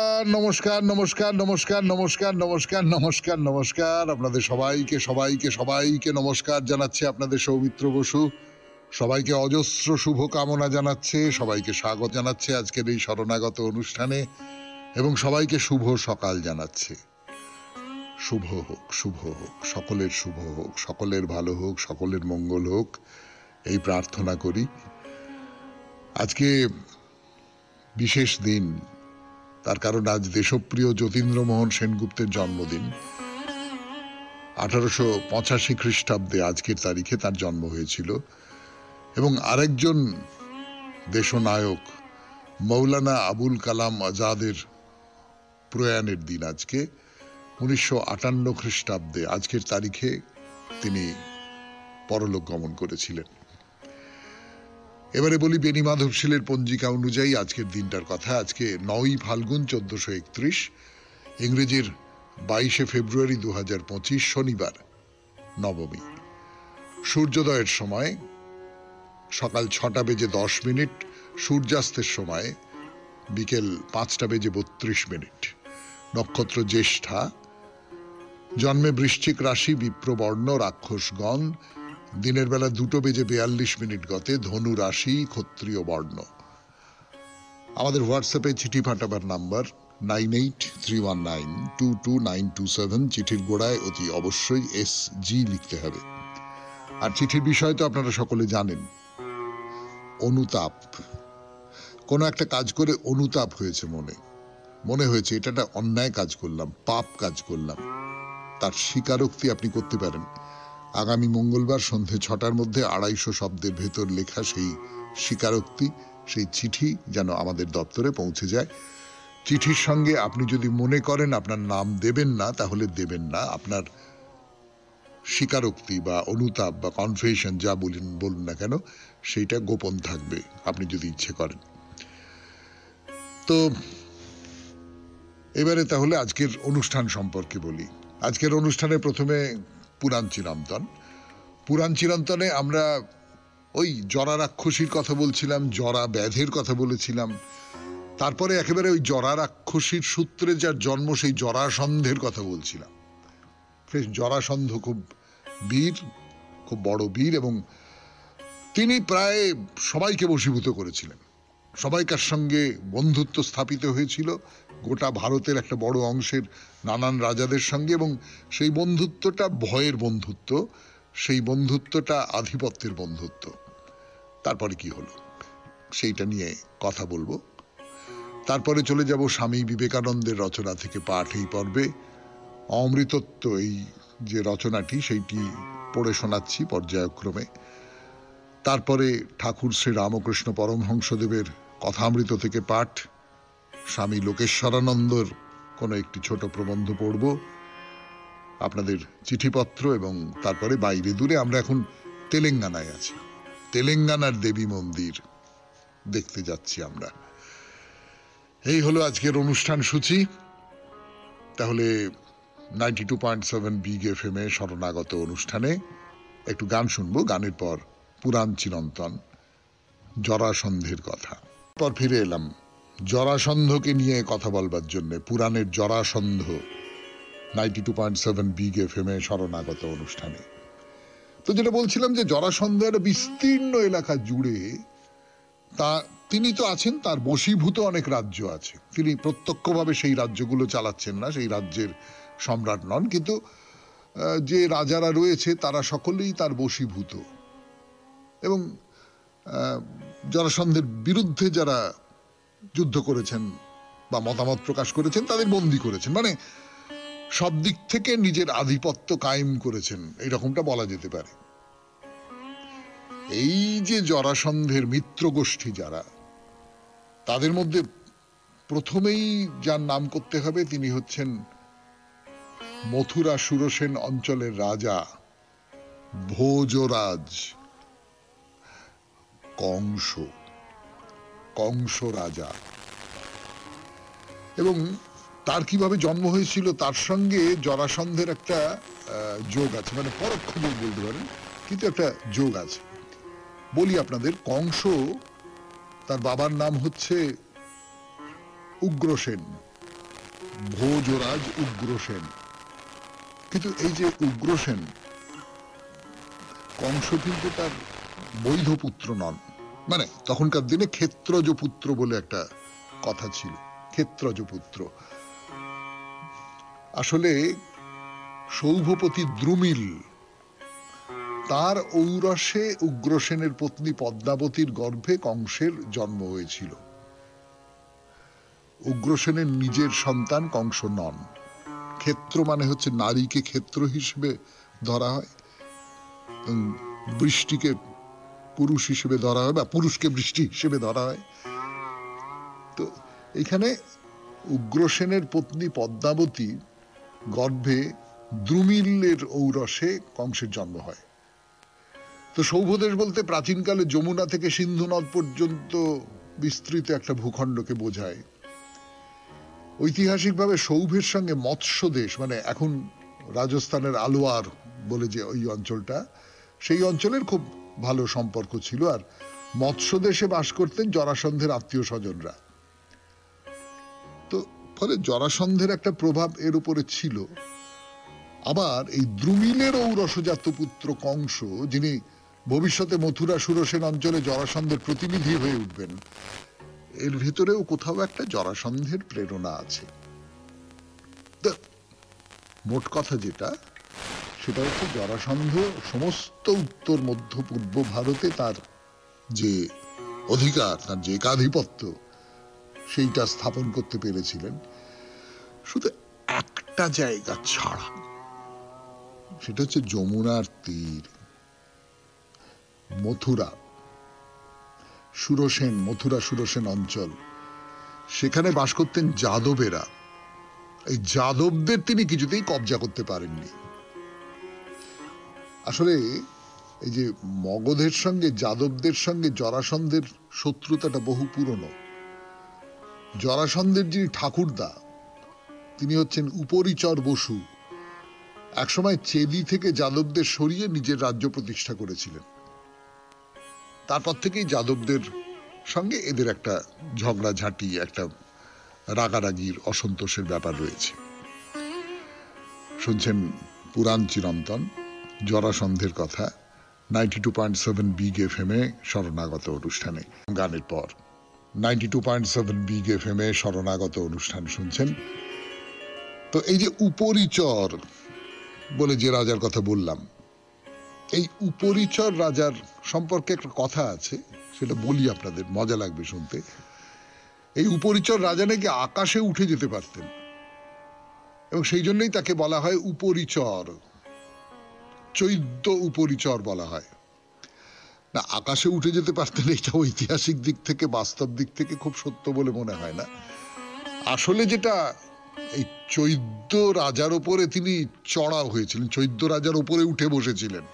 নমস্কার, নমস্কার, নমস্কার, নমস্কার, নমস্কার, নমস্কার, নমস্কার। আপনাদের সবাইকে সবাইকে সবাইকে নমস্কার জানাচ্ছে আপনাদের সৌমিত্র বসু। সবাইকে অজস্র শুভকামনা জানাচ্ছে, সবাইকে স্বাগত জানাচ্ছে আজকের এই শরণাগত অনুষ্ঠানে এবং সবাইকে শুভ সকাল জানাচ্ছে। শুভ হোক, শুভ হোক, সকলের শুভ হোক, সকলের ভালো হোক, সকলের মঙ্গল হোক, এই প্রার্থনা করি। আজকে বিশেষ দিন, তার কারণ আজ দেশপ্রিয় যতীন্দ্রমোহন সেনগুপ্তের জন্মদিন। 1885 খ্রিস্টাব্দে আজকের তারিখে তার জন্ম হয়েছিল এবং আরেকজন দেশনায়ক মৌলানা আবুল কালাম আজাদের প্রয়াণের দিন আজকে। 1958 খ্রিস্টাব্দে আজকের তারিখে তিনি পরলোক গমন করেছিলেন। এবারে বলি বেণী মাধবশীলের পঞ্জিকা অনুযায়ী আজকের দিনটার কথা। আজকে 9ই ফাল্গুন 1431, ইংরেজির 22শে ফেব্রুয়ারি 2025, শনিবার, নবমী। সূর্যোদয়ের সময় সকাল 6টা বেজে 10 মিনিট, সূর্যাস্তের সময় বিকেল 5টা বেজে 32 মিনিট। নক্ষত্র জ্যেষ্ঠা, জন্মে বৃশ্চিক রাশি, বিপ্রবর্ণ, রাক্ষসগণ। দিনের বেলা 2টো বেজে 42 মিনিট গতে, ধনু রাশি, ক্ষত্রিয় বর্ণ। আমাদের হোয়াটসঅ্যাপে চিঠি পাঠাবার নাম্বার 9831922927। চিঠির গোড়ায় অতি অবশ্যই SG লিখতে হবে। আর চিঠির বিষয় তো আপনারা সকলে জানেন, অনুতাপ। কোনো একটা কাজ করে অনুতাপ হয়েছে, মনে হয়েছে এটা একটা অন্যায় কাজ করলাম, পাপ কাজ করলাম, তার স্বীকারোক্তি আপনি করতে পারেন। আগামী মঙ্গলবার সন্ধে 6টার মধ্যে 250 শব্দের ভেতর লেখা সেই স্বীকারোক্তি, সেই চিঠি যেন আমাদের দপ্তরে পৌঁছে যায়। চিঠির সঙ্গে আপনি যদি মনে করেন আপনার নাম দেবেন না, তাহলে দেবেন না। আপনার স্বীকারোক্তি বা অনুতাপ বা কনফেশন যা বলুন না কেন, সেইটা গোপন থাকবে আপনি যদি ইচ্ছে করেন। তো এবারে তাহলে আজকের অনুষ্ঠান সম্পর্কে বলি। আজকের অনুষ্ঠানে প্রথমে পুরাণ চিরন্তন। পুরাণ চিরন্তনে আমরা ওই জরা রাক্ষসীর কথা বলছিলাম, জরা ব্যাধের কথা বলেছিলাম। তারপরে একেবারে ওই জরা রাক্ষসীর সূত্রে যার জন্ম, সেই জরাসন্ধের কথা বলছিলাম। জরাসন্ধ খুব বীর, খুব বড় বীর, এবং তিনি প্রায় সবাইকে বশীভূত করেছিলেন। সবাইকার সঙ্গে বন্ধুত্ব স্থাপিত হয়েছিল, গোটা ভারতের একটা বড় অংশের নানান রাজাদের সঙ্গে, এবং সেই বন্ধুত্বটা ভয়ের বন্ধুত্ব, সেই বন্ধুত্বটা আধিপত্যের বন্ধুত্ব। তারপরে কি হলো সেইটা নিয়ে কথা বলবো। তারপরে চলে যাব স্বামী বিবেকানন্দের রচনা থেকে পাঠ এই পর্বে। অমৃতত্ব, এই যে রচনাটি, সেইটি পড়ে শোনাচ্ছি পর্যায়ক্রমে। তারপরে ঠাকুর শ্রী রামকৃষ্ণ পরমহংসদেবের কথামৃত থেকে পাঠ, স্বামী লোকেশ্বরানন্দর কোনো একটি ছোট প্রবন্ধ পড়ব, আপনাদের চিঠিপত্র, এবং তারপরে বাইরে দূরে আমরা এখন তেলেঙ্গানায় আছি। তেলেঙ্গানার দেবী মন্দির দেখতে যাচ্ছি আমরা। এই হলো আজকের অনুষ্ঠান সূচি। তাহলে 92.7 বিগ FM এ শরণাগত অনুষ্ঠানে একটু গান শুনবো। গানের পর পুরাণ চিরন্তন, জরাসন্ধের কথা। পর ফিরে এলাম জরাসন্ধকে নিয়ে কথা বলবার জন্য। পুরাণের জরাসন্ধ 92.7 বিগ FM এ শরণাগত অনুষ্ঠানে। তো যেটা বলছিলাম যে জরাসন্ধ একটা বিস্তীর্ণ এলাকা জুড়ে তিনি তো আছেন, তার বশীভূত অনেক রাজ্য আছে। তিনি প্রত্যক্ষভাবে সেই রাজ্যগুলো চালাচ্ছেন না, সেই রাজ্যের সম্রাট নন, কিন্তু যে রাজারা রয়েছে তারা সকলেই তার বশীভূত। এবং জরাসন্ধের বিরুদ্ধে যারা যুদ্ধ করেছেন বা মতামত প্রকাশ করেছেন, তাদের বন্দী করেছেন, মানে সব দিক থেকে নিজের আধিপত্য কায়েম করেছেন, এইরকমটা বলা যেতে পারে। এই যে জরাসন্ধের মিত্র গোষ্ঠী যারা, তাদের মধ্যে প্রথমেই যার নাম করতে হবে তিনি হচ্ছেন মথুরা সুরসেন অঞ্চলের রাজা ভোজরাজ কংস রাজা। এবং তার কিভাবে জন্ম হয়েছিল তার সঙ্গে জরাসন্ধের একটা যোগ আছে, মানে পরোক্ষ যোগ বলতে পারেন, কিন্তু একটা যোগ আছে। বলি আপনাদের, কংস, তার বাবার নাম হচ্ছে উগ্রসেন, ভোজরাজ উগ্রসেন। কিন্তু এই যে উগ্রসেন, কংস কিন্তু তার বৈধ পুত্র নন। মানে তখনকার দিনে ক্ষেত্রজ পুত্র বলে একটা কথা ছিল, ক্ষেত্রজ পুত্র। আসলে সৌভপতি দ্রুমিল, তার ঔরসে উগ্রসেনের পত্নী পদ্মাবতীর গর্ভে কংসের জন্ম হয়েছিল। উগ্রসেনের নিজের সন্তান কংস নন। ক্ষেত্র মানে হচ্ছে নারীকে ক্ষেত্র হিসেবে ধরা হয়, বৃষ্টিকে পুরুষ হিসেবে ধরা হয়, বা পুরুষকে বৃষ্টি হিসেবে ধরা হয়। তো এখানে উগ্রসেনের পত্নী পদ্মাবতী গর্ভে দ্রুমিলের ঔরসে কংসের জন্ম হয়। তো সৌভদেশ বলতে প্রাচীনকালে যমুনা থেকে সিন্ধু নদ পর্যন্ত বিস্তৃত একটা ভূখণ্ডকে বোঝায়। ঐতিহাসিকভাবে সৌভের সঙ্গে মৎস্য দেশ, মানে এখন রাজস্থানের আলোয়ার বলে যে ওই অঞ্চলটা, সেই অঞ্চলের খুব ভালো সম্পর্ক ছিল। আর মৎস্য দেশে বাস করতেন জরাসন্ধের আত্মীয় স্বজনরা। তো ফলে জরাসন্ধের একটা প্রভাব এর উপরে ছিল। আবার এই দ্রুমিলের ঔরসজাত পুত্র কংস, যিনি ভবিষ্যতে মথুরা সুরসেন অঞ্চলে জরাসন্ধের প্রতিনিধি হয়ে উঠবেন, এর ভিতরেও কোথাও একটা জরাসন্ধের প্রেরণা আছে। মোট কথা যেটা, সেটা হচ্ছে জরাসন্ধ সমস্ত উত্তর মধ্য পূর্ব ভারতে তার যে অধিকার, তার যে একাধিপত্য, সেইটা স্থাপন করতে পেরেছিলেন। শুধু একটা জায়গা ছাড়া, সেটা হচ্ছে যমুনার তীর, মথুরা সুরসেন, মথুরা সুরসেন অঞ্চল। সেখানে বাস করতেন যাদবেরা। এই যাদবদের তিনি কিছুতেই কবজা করতে পারেননি। আসলে এই যে মগধের সঙ্গে যাদবদের সঙ্গে জরাসন্ধের শত্রুতাটা বহু পুরনো। জরাসন্ধের যিনি ঠাকুরদা, তিনি হচ্ছেন উপরিচর বসু। একসময় চেদি থেকে যাদবদের সরিয়ে নিজের রাজ্য প্রতিষ্ঠা করেছিলেন। তারপর থেকেই যাদবদের সঙ্গে এদের একটা ঝগড়াঝাঁটি, একটা রাগারাগির, অসন্তোষের ব্যাপার রয়েছে। শুনছেন পুরাণ চিরন্তন, জরাসন্ধের কথা, 92.7 বিগ FM এ শরণাগত অনুষ্ঠানে। গানের পর 92.7 বিগ FM এ শরণাগত অনুষ্ঠান শুনছেন। তো এই যে উপরিচর বলে যে রাজার কথা বললাম, এই উপরিচর রাজার সম্পর্কে একটা কথা আছে, সেটা বলি আপনাদের, মজা লাগবে শুনতে। এই উপরিচর রাজা নাকি আকাশে উঠে যেতে পারতেন, এবং সেই জন্যই তাকে বলা হয় উপরিচর, চৈদ্য উপরিচর বলা হয়। না, আকাশে উঠে যেতে পারতেন এটা ঐতিহাসিক দিক থেকে, বাস্তব দিক থেকে খুব সত্য বলে মনে হয় না। আসলে যেটা, এই চৈদ্য রাজার ওপরে তিনি চড়াও হয়েছিলেন, চৈদ্য রাজার ওপরে উঠে বসেছিলেন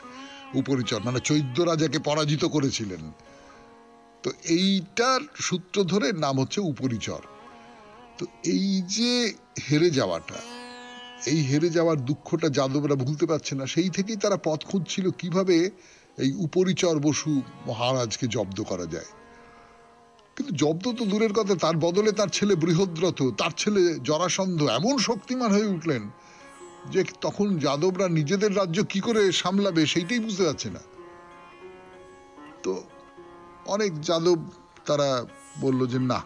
উপরিচর, মানে চৈদ্য রাজাকে পরাজিত করেছিলেন। তো এইটার সূত্র ধরে নাম হচ্ছে উপরিচর। তো এই যে হেরে যাওয়াটা, এই হেরে যাওয়ার দুঃখটা যাদবরা ভুলতে পারছে না। সেই থেকেই তারা পথ খুঁজছিল কিভাবে এই উপরিচর বসু মহারাজকে জব্দ করা যায়। কিন্তু জব্দ তো দূরের কথা, তার বদলে তার ছেলে বৃহদ্রথ, তার ছেলে জরাসন্ধ এমন শক্তিমান হয়ে উঠলেন যে তখন যাদবরা নিজেদের রাজ্য কি করে সামলাবে সেইটাই বুঝতে পারছে না। তো অনেক যাদব তারা বলল যে না,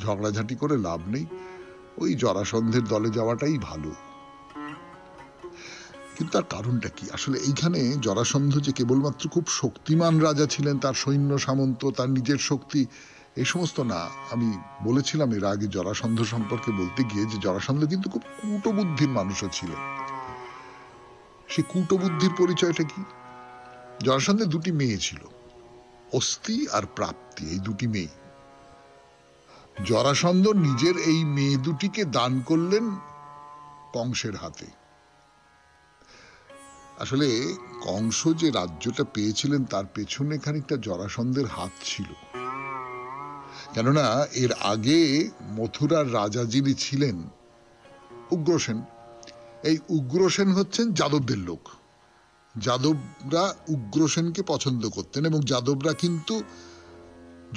ঝগড়াঝাঁটি করে লাভ নেই, ওই জরাসন্ধের দলে যাওয়াটাই ভালো। কিন্তু তার কারণটা কি? আসলে এইখানে জরাসন্ধ যে কেবলমাত্র খুব শক্তিমান রাজা ছিলেন, তার সৈন্য সামন্ত, তার নিজের শক্তি, এই সমস্ত না। আমি বলেছিলাম এর আগে জরাসন্ধ সম্পর্কে বলতে গিয়ে যে জরাসন্ধ কিন্তু খুব কূটবুদ্ধির মানুষও ছিলেন। সে কূটবুদ্ধির পরিচয়টা কি? জরাসন্ধের দুটি মেয়ে ছিল, অস্থি আর প্রাপ্তি, এই দুটি মেয়ে। জরাসন্ধ নিজের এই মেয়ে দুটিকে দান করলেন কংসের হাতে। আসলে কংস যে রাজ্যটা পেয়েছিলেন তার পেছনে খানিকটা জরাসন্ধের হাত ছিল। কেননা এর আগে মথুরার রাজা যিনি ছিলেন উগ্রসেন, এই উগ্রসেন হচ্ছেন যাদবদের লোক। যাদবরা উগ্রসেনকে পছন্দ করতেন, এবং যাদবরা কিন্তু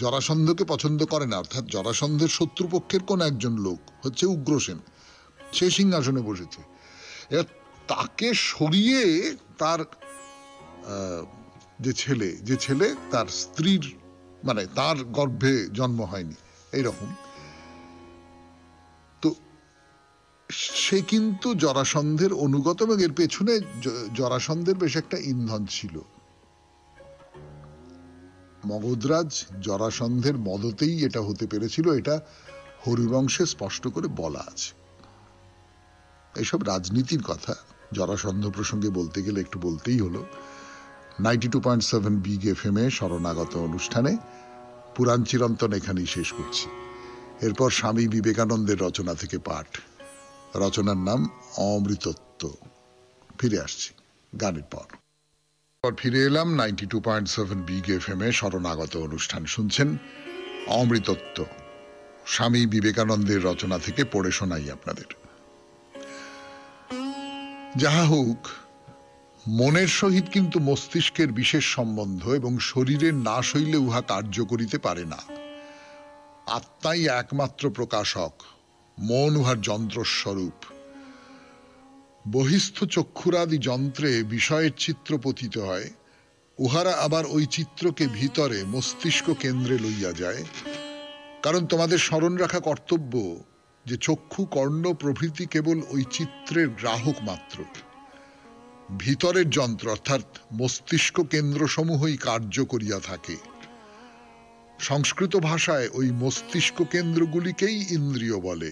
জরাসন্ধকে পছন্দ করে না। অর্থাৎ জরাসন্ধের শত্রুপক্ষের কোন একজন লোক হচ্ছে উগ্রসেন। সে সিংহাসনে বসেছে। এবার তাকে সরিয়ে তার যে ছেলে তার স্ত্রীর মানে তার গর্ভে জন্ম হয়নি এইরকম, তো সে কিন্তু জরাসন্ধের অনুগত এবং এর পেছনে জরাসন্ধের বেশ একটা ইন্ধন ছিল। মগধরাজ জরাসন্ধের মদতেই এটা হতে পেরেছিল, এটা হরিবংশে স্পষ্ট করে বলা আছে। এইসব রাজনীতির কথা জরাসন্ধ প্রসঙ্গে বলতে গেলে একটু বলতেই হলো। 92.7 বিগ FM এ শরণাগত অনুষ্ঠানে পুরাণ চিরন্তন এখানেই শেষ করছি। এরপর স্বামী বিবেকানন্দের রচনা থেকে পাঠ, রচনার নাম অমৃতত্ব। ফিরে আসছি গানের পর। ফিরে এলাম 92.7 বিগ FM এ শরণাগত অনুষ্ঠান শুনছেন। অমৃতত্ব স্বামী বিবেকানন্দের রচনা থেকে পড়ে শোনাই আপনাদের। যাহা হোক, মনের সহিত কিন্তু মস্তিষ্কের বিশেষ সম্বন্ধ এবং শরীরের নাশ হইলে উহা কার্য করিতে পারে না। আত্মাই একমাত্র প্রকাশক, মন উহার যন্ত্রস্বরূপ। বহিস্থ চক্ষুরাদি যন্ত্রে বিষয়ের চিত্র পতিত হয়, উহারা আবার ওই চিত্রকে ভিতরে মস্তিষ্ক কেন্দ্রে লইয়া যায়। কারণ তোমাদের স্মরণ রাখা কর্তব্য যে চক্ষু, কর্ণ প্রভৃতি কেবল ওই চিত্রের গ্রাহক মাত্র। ভিতরের যন্ত্র অর্থাৎ মস্তিষ্ক কেন্দ্রসমূহই কার্য করিয়া থাকে। সংস্কৃত ভাষায় ওই মস্তিষ্ক কেন্দ্রগুলিকেই ইন্দ্রিয় বলে।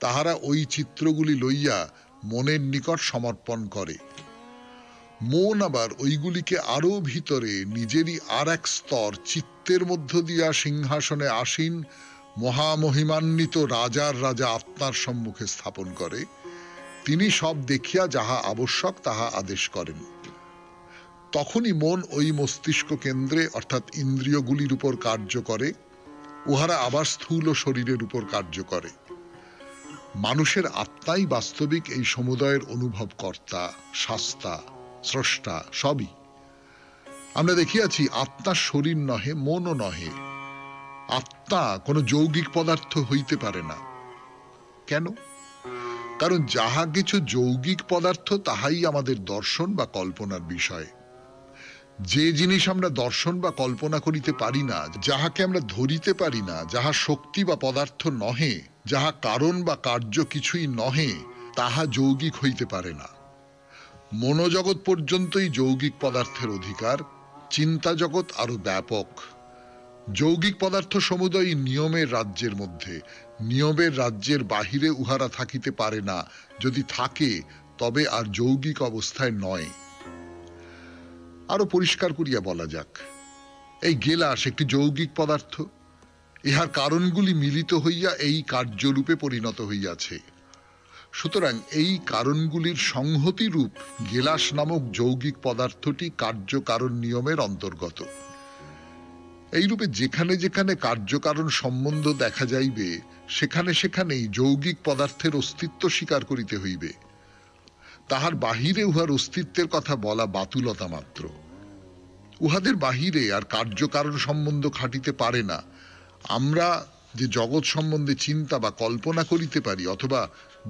তাহারা ওই চিত্রগুলি লইয়া মনের নিকট সমর্পণ করে। মন আবার ওইগুলিকে আরো ভিতরে নিজেরই আর এক স্তর চিত্তের মধ্য দিয়া সিংহাসনে আসীন মহামহিমান্বিত রাজার রাজা আত্মার সম্মুখে স্থাপন করে। তিনি সব দেখিয়া যাহা আবশ্যক তাহা আদেশ করেন। তখনই মন ওই মস্তিষ্ক কেন্দ্রে অর্থাৎ ইন্দ্রিয়গুলির উপর কার্য করে, উহারা আবার স্থূল শরীরের উপর কার্য করে। মানুষের আত্মাই বাস্তবিক এই সমুদয়ের অনুভব কর্তা, শাস্তা, স্রষ্টা সবই। আমরা দেখিয়াছি আত্মা শরীর নহে, মনও নহে। আত্মা কোনো যৌগিক পদার্থ হইতে পারে না। কেন? কারণ যাহা কিছু যৌগিক পদার্থ তাহাই আমাদের দর্শন বা কল্পনার বিষয়। যে জিনিস আমরা দর্শন বা কল্পনা করিতে পারি না, যাহাকে আমরা ধরিতে পারি না, যাহা শক্তি বা পদার্থ নহে, যাহা কারণ বা কার্য কিছুই নহে, তাহা যৌগিক হইতে পারে না। মনোজগৎ পর্যন্তই যৌগিক পদার্থের অধিকার, চিন্তা জগৎ আরো ব্যাপক। যৌগিক পদার্থ সমুদয় নিয়মের রাজ্যের মধ্যে, নিয়মের রাজ্যের বাহিরে উহারা থাকিতে পারে না। যদি থাকে তবে আর যৌগিক অবস্থায় নয়। আরো পরিষ্কার করিয়া বলা যাক, এই গেলাস একটি যৌগিক পদার্থ। ইহার কারণগুলি মিলিত হইয়া এই কার্যরূপে পরিণত হইয়াছে। সুতরাং এই কারণগুলির সংহতি রূপ গেলাস নামক যৌগিক পদার্থটি কার্যকারণ নিয়মের অন্তর্গত। এইরূপে যেখানে যেখানে কার্যকারণ সম্বন্ধ দেখা যাইবে, সেখানে সেখানেই যৌগিক পদার্থের অস্তিত্ব স্বীকার করিতে হইবে। তাহার বাহিরে উহার অস্তিত্বের কথা বলা বাতুলতা মাত্র। উহাদের বাহিরে আর কার্যকারণ সম্বন্ধ খাটিতে পারে না। আমরা যে জগৎ সম্বন্ধে চিন্তা বা কল্পনা করিতে পারি অথবা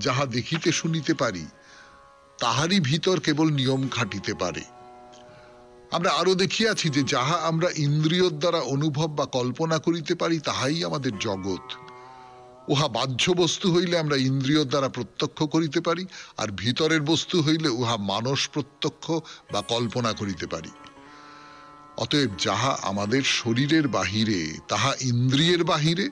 যাহা দেখিতে শুনিতে পারি, তাহারই ভিতর কেবল নিয়ম খাটিতে পারে। আমরা আরো দেখিয়াছি যে যাহা আমরা ইন্দ্রিয়র দ্বারা অনুভব বা কল্পনা করিতে পারি তাহাই আমাদের জগৎ। উহা বাহ্য বস্তু হইলে আমরা ইন্দ্রিয়র দ্বারা প্রত্যক্ষ করিতে পারি, আর ভিতরের বস্তু হইলে উহা মানস প্রত্যক্ষ বা কল্পনা করিতে পারি। অতএব যাহা আমাদের শরীরের বাহিরে তাহা ইন্দ্রিয়ের বাহিরে,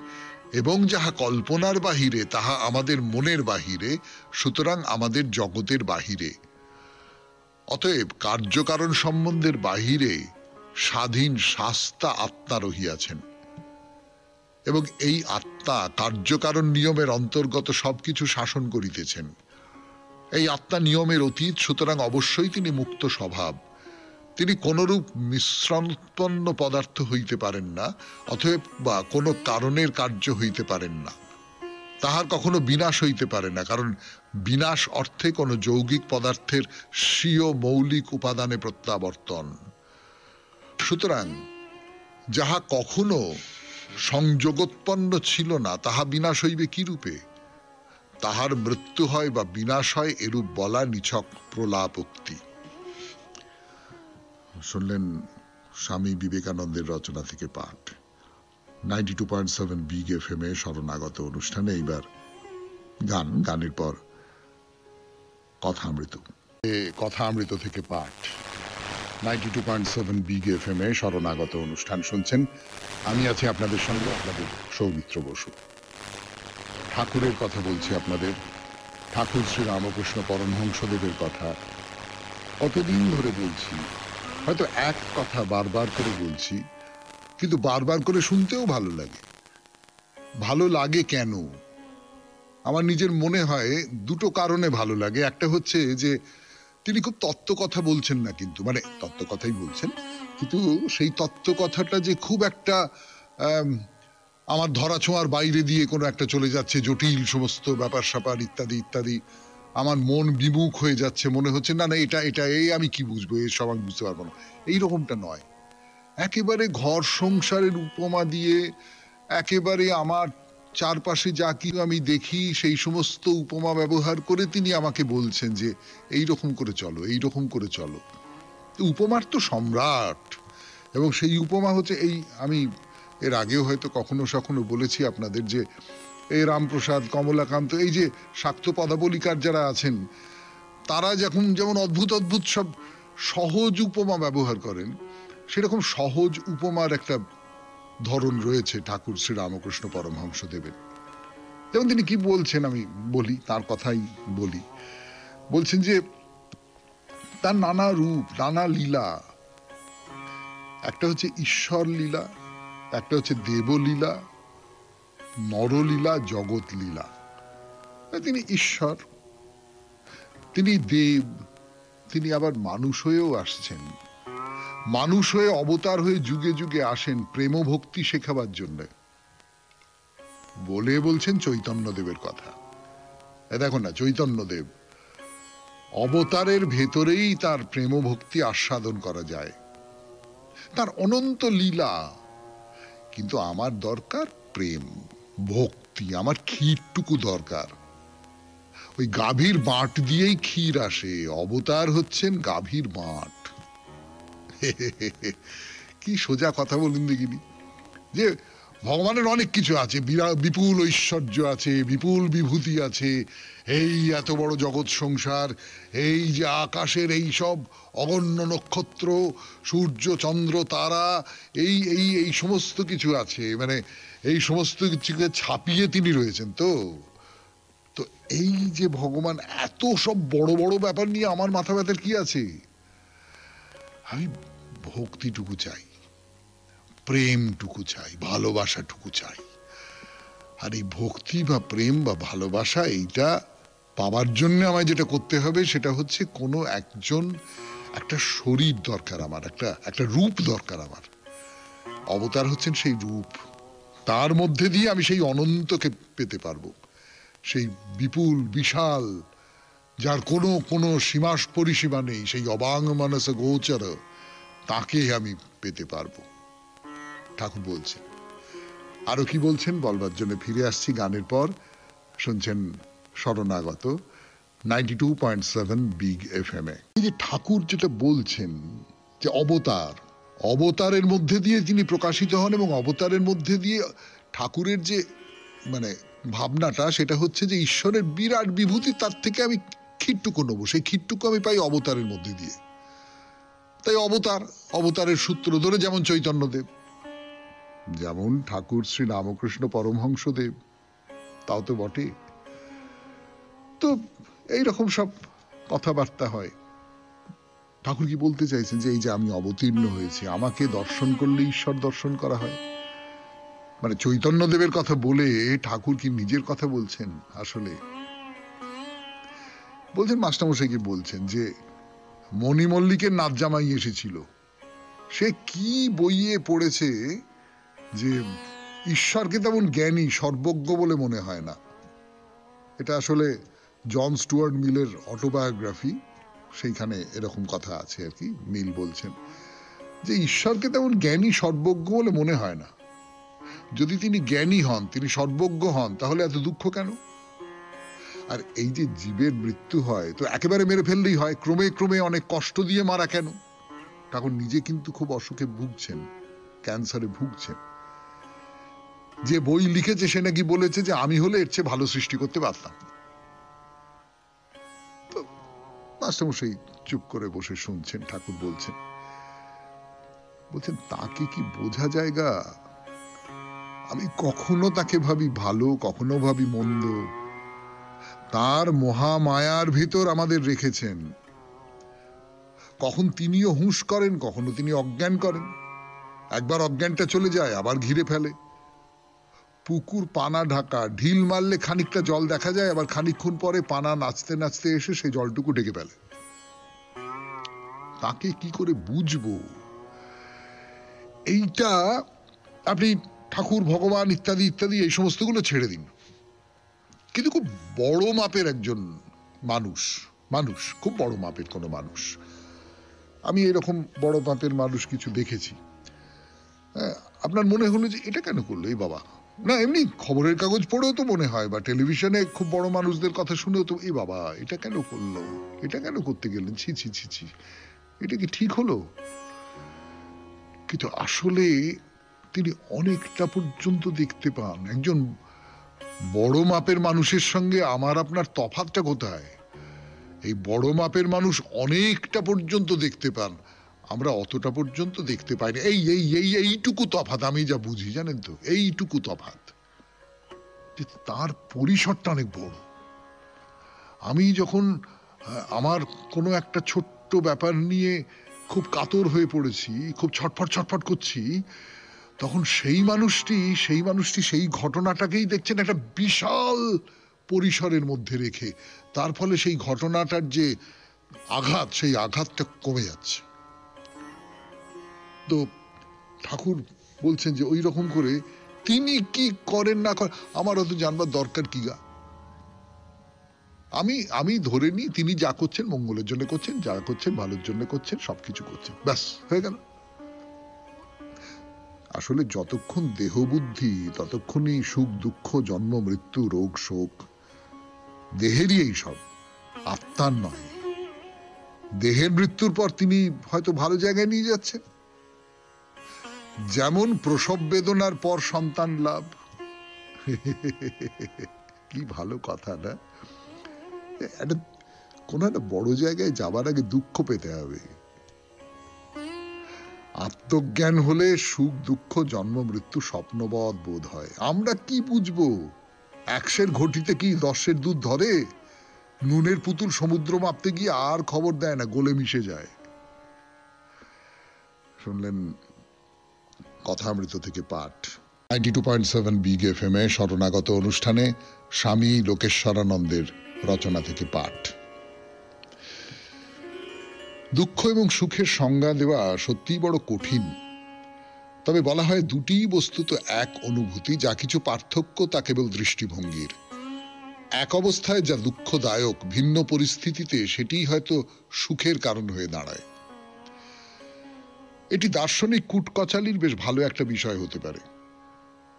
এবং যাহা কল্পনার বাহিরে তাহা আমাদের মনের বাহিরে, সুতরাং আমাদের জগতের বাহিরে। অতএব কার্যকারণ সম্বন্ধের বাহিরে স্বাধীন শাস্তা আত্মা রহিয়াছেন, এবং এই আত্মা কার্যকারণ নিয়মের অন্তর্গত সবকিছু শাসন করিতেছেন। এই আত্মা নিয়মের অতীত, সুতরাং অবশ্যই তিনি মুক্ত স্বভাব। তিনি কোনরূপ মিশ্রণোৎপন্ন পদার্থ হইতে পারেন না, অতএব বা কোনো কারণের কার্য হইতে পারেন না। তাহার কখনো বিনাশ হইতে পারে না, কারণ বিনাশ অর্থে কোনো যৌগিক পদার্থের স্বীয় মৌলিক উপাদানে প্রত্যাবর্তন। সুতরাং যাহা কখনো সংযোগোৎপন্ন ছিল না তাহা বিনাশ হইবে কি রূপে? তাহার মৃত্যু হয় বা বিনাশ হয় এরূপ বলা নিছক প্রলাপোক্তি। শুনলেন স্বামী বিবেকানন্দের রচনা থেকে পাঠ। 92.7 বিগ এফএম এ শরণাগত অনুষ্ঠানে এইবার গানের পর কথামৃত। কথামৃত থেকে পাঠ 92.7 বিগ এফএম এ শরণাগত অনুষ্ঠান শুনছেন। আমি আছি আপনাদের সঙ্গে, আপনাদের সৌমিত্র বসু। ঠাকুরের কথা বলছি আপনাদের, ঠাকুর শ্রী রামকৃষ্ণ পরমহংসদেবের কথা কতদিন ধরে বলছি। হয়তো এক কথা বারবার করে বলছি, কিন্তু বারবার করে শুনতেও ভালো লাগে। ভালো লাগে কেন? আমার নিজের মনে হয় দুটো কারণে ভালো লাগে। একটা হচ্ছে যে তিনি খুব তত্ত্ব কথা বলছেন না, কিন্তু মানে তত্ত্ব কথাই বলছেন, কিন্তু সেই তত্ত্ব কথাটা যে খুব একটা আমার ধরাছোঁয়ার বাইরে দিয়ে কোনো একটা চলে যাচ্ছে, জটিল সমস্ত ব্যাপার স্যাপার ইত্যাদি ইত্যাদি, আমার মন বিমুখ হয়ে যাচ্ছে, মনে হচ্ছে না না এটা এটা এই আমি কি বুঝবো, এসব আমি বুঝতে পারবো না, এইরকমটা নয়। একেবারে ঘর সংসারের উপমা দিয়ে একেবারে আমার চারপাশে যা কিছু আমি দেখি সেই সমস্ত উপমা ব্যবহার করে তিনি আমাকে বলছেন যে এইরকম করে চলো, এইরকম করে চলো। উপমার তো সম্রাট, এবং সেই উপমা হচ্ছে এই, আমি এর আগেও হয়তো কখনো সখনো বলেছি আপনাদের যে এই রামপ্রসাদ, কমলাকান্ত, এই যে শাক্ত পদাবলিকার যারা আছেন, তারা যেমন অদ্ভুত অদ্ভুত সব সহজ উপমা ব্যবহার করেন, সেরকম সহজ উপমার একটা ধরন রয়েছে ঠাকুর শ্রী রামকৃষ্ণ পরমহংসদেবের। যেমন তিনি কি বলছেন, আমি বলি, তার কথাই বলি। বলছেন যে তার নানা রূপ, নানা লীলা। একটা হচ্ছে ঈশ্বর লীলা, একটা হচ্ছে দেবলীলা, নরলীলা, জগৎ লীলা। তিনি ঈশ্বর, তিনি দেব, তিনি আবার মানুষ হয়েও আসছেন। মানুষ হয়ে অবতার হয়ে যুগে যুগে আসেন প্রেম ভক্তি শেখাবার জন্য। বলছেন চৈতন্যদেবের কথা। দেখো না, চৈতন্যদেব অবতারের ভেতরেই তার প্রেম ভক্তি আস্বাদন করা যায়, তার অনন্ত লীলা। কিন্তু আমার দরকার প্রেম ভক্তি, আমার ক্ষীরটুকু দরকার। ওই গাভীর বাঁট দিয়েই ক্ষীর আসে, অবতার হচ্ছেন গাভীর বাঁট। কি সোজা কথা বলুন দেখিনি, যে ভগবানের অনেক কিছু আছে, বিপুল ঐশ্বর্য আছে, বিপুল বিভূতি আছে, এই এত বড় জগৎ সংসার, এই যে আকাশের এই সব অগণ্য নক্ষত্র, সূর্য চন্দ্র তারা, এই এই এই সমস্ত কিছু আছে, মানে এই সমস্ত কিছুকে ছাপিয়ে তিনি রয়েছেন। তো তো এই যে ভগবান, এত সব বড় বড় ব্যাপার নিয়ে আমার মাথা ব্যথার কি আছে? আমি ভক্তিটুকু চাই, প্রেমটুকু চাই, ভালোবাসাটুকু চাই। আর এই ভক্তি বা প্রেম বা ভালোবাসা, এইটা পাওয়ার জন্য আমায় যেটা করতে হবে সেটা হচ্ছে কোনো একজন, একটা শরীর দরকার আমার, একটা রূপ দরকার আমার। অবতার হচ্ছেন সেই রূপ, তার মধ্যে দিয়ে আমি সেই অনন্তকে পেতে পারবো, সেই বিপুল বিশাল, যার কোনো সীমা পরিসীমা নেই, সেই অবাং মানস গোচর, তাকে আমি পেতে পারবো। ঠাকুর বলছেন। আরো কি বলছেন বলবার জন্য ফিরে আসছি গানের পর। শুনছেন শরণাগত 92.7 বিগ এফএম এ। এই যে ঠাকুর যেটা বলছেন যে অবতারের মধ্যে দিয়ে তিনি প্রকাশিত হন, এবং অবতারের মধ্যে দিয়ে ঠাকুরের যে মানে ভাবনাটা, সেটা হচ্ছে যে ঈশ্বরের বিরাট বিভূতি, তার থেকে আমি ক্ষীরটুকু নেবো, সেই ক্ষীরটুকু আমি পাই অবতারের মধ্যে দিয়ে। তাই অবতারের সূত্র ধরে যেমন চৈতন্যদেব, যেমন ঠাকুর শ্রী রামকৃষ্ণ পরমহংসদেব, তাও তো বটে। তো এইরকম সব কথাবার্তা হয়। ঠাকুর কি বলতে চাইছেন যে এই যে আমি অবতীর্ণ হয়েছি, আমাকে দর্শন করলে ঈশ্বর দর্শন করা হয়? মানে চৈতন্যদেবের কথা বলে ঠাকুর কি নিজের কথা বলছেন? আসলে বলছেন, মাস্টারমশাই কি বলছেন যে মণি মল্লিকের নাচ জামাই এসেছিল, সে কি বইয়ে পড়েছে যে ঈশ্বরকে তেমন জ্ঞানী সর্বজ্ঞ বলে মনে হয় না। এটা আসলে জন স্টুয়ার্ট মিলের অটোবায়োগ্রাফি, সেইখানে এরকম কথা আছে আর কি। মিল বলছেন যে ঈশ্বরকে তেমন জ্ঞানী সর্বজ্ঞ বলে মনে হয় না। যদি তিনি জ্ঞানী হন, তিনি সর্বজ্ঞ হন, তাহলে এত দুঃখ কেন? আর এই যে জীবের মৃত্যু হয় তো একেবারে মেরে ফেললেই হয়, ক্রমে ক্রমে অনেক কষ্ট দিয়ে মারা কেন? ঠাকুর নিজে কিন্তু খুব অসুখে ভুগছেন, ক্যান্সারে ভুগছেন। যে বই লিখেছে সে নাকি বলেছে যে আমি হলে এর চেয়ে ভালো সৃষ্টি করতে পারতাম। তো মাস্টারমশাই চুপ করে বসে শুনছেন, ঠাকুর বলছেন তাকে কি বোঝা জায়গা? আমি কখনো তাকে ভাবি ভালো, কখনো ভাবি মন্দ। তার মহামায়ার ভিতর আমাদের রেখেছেন। কখন তিনিও হুঁশ করেন, কখনো তিনি অজ্ঞান করেন। একবার অজ্ঞানটা চলে যায়, আবার ঘিরে ফেলে। পুকুর পানা ঢাকা, ঢিল মারলে খানিকটা জল দেখা যায়, আবার খানিকক্ষণ পরে পানা নাচতে নাচতে এসে সেই জলটুকু ঢেকে ফেলে। তাকে কি করে বুঝবো? এইটা আপনি ঠাকুর, ভগবান ইত্যাদি ইত্যাদি এই সমস্তগুলো ছেড়ে দিন, কিন্তু খুব বড় মাপের একজন মানুষ, মানুষ খুব বড় মাপের কোনো মানুষ, আমি এরকম বড় মাপের মানুষ কিছু দেখেছি। আপনার মনে হলো যে এটা কেন করলো এই বাবা? না, এমনি খবরের কাগজ পড়েও তো মনে হয়, বা টেলিভিশনে খুব বড় মানুষদের কথা শুনেও তো এই বাবা এটা কেন করলো, এটা কেন করতে গেলেন, ছি ছি ছি ছি, এটা কি ঠিক হলো? কিন্তু আসলে তিনি অনেকটা পর্যন্ত দেখতে পান। একজন বড় মাপের মানুষের সঙ্গে আমার আপনার তফাৎটা কোথায়? এই বড় মাপের মানুষ অনেকটা পর্যন্ত দেখতে পান, আমরা অতটা পর্যন্ত দেখতে পাই না। এই এই এই এইটুকু তফাৎ আমি যা বুঝি, জানেন তো, এইটুকু তফাৎ। তার পরিসরটা অনেক বড়। আমি যখন আমার কোনো একটা ছোট্ট ব্যাপার নিয়ে খুব কাতর হয়ে পড়েছি, খুব ছটফট ছটফট করছি, তখন সেই মানুষটি সেই ঘটনাটাকেই দেখছেন একটা বিশাল পরিসরের মধ্যে রেখে। তার ফলে সেই ঘটনাটার যে আঘাত, সেই আঘাতটা কমে যাচ্ছে। তো ঠাকুর বলছেন যে ওই রকম করে তিনি কি করেন না করেন আমার অত জানবার দরকার কি গা। আমি ধরে নিই তিনি যা করছেন মঙ্গলের জন্য করছেন, যা করছেন ভালোর জন্য করছেন, সবকিছু করছেন, ব্যাস হয়ে গেল। আসলে যতক্ষণ দেহ বুদ্ধি ততক্ষণই সুখ দুঃখ, জন্ম মৃত্যু, রোগ শোক দেহেরই, এই সব আত্মার নয়। দেহের মৃত্যুর পর তিনি হয়তো ভালো জায়গায় নিয়ে যাচ্ছেন, যেমন প্রসব বেদনার পর সন্তান লাভ। কি ভালো কথা না? কোন একটা বড় জায়গায় যাবার আগে দুঃখ পেতে হবে। আত্মজ্ঞান হলে সুখ দুঃখ জন্ম মৃত্যু স্বপ্নবৎ বোধ হয়। আমরা কি বুঝবো? 100 ঘটিতে কি 10 দুধ ধরে? নুনের পুতুল সমুদ্র মাপতে গিয়ে আর খবর দেয় না, গলে মিশে যায়। শুনলেন কথামৃত থেকে পাঠ, 92.7 বিগ FM এ শরণাগত অনুষ্ঠানে স্বামী লোকেশ্বরানন্দের রচনা থেকে পাঠ। দুঃখ এবং সুখের সংজ্ঞা দেওয়া সত্যিই বড় কঠিন। তবে বলা হয় দুটি বস্তুত এক অনুভূতি, যা কিছু পার্থক্য তা কেবল দৃষ্টিভঙ্গির। এক অবস্থায় যা দুঃখদায়ক, ভিন্ন পরিস্থিতিতে সেটিই হয়তো সুখের কারণ হয়ে দাঁড়ায়। এটি দার্শনিক কুটকচালির বেশ ভালো একটা বিষয় হতে পারে।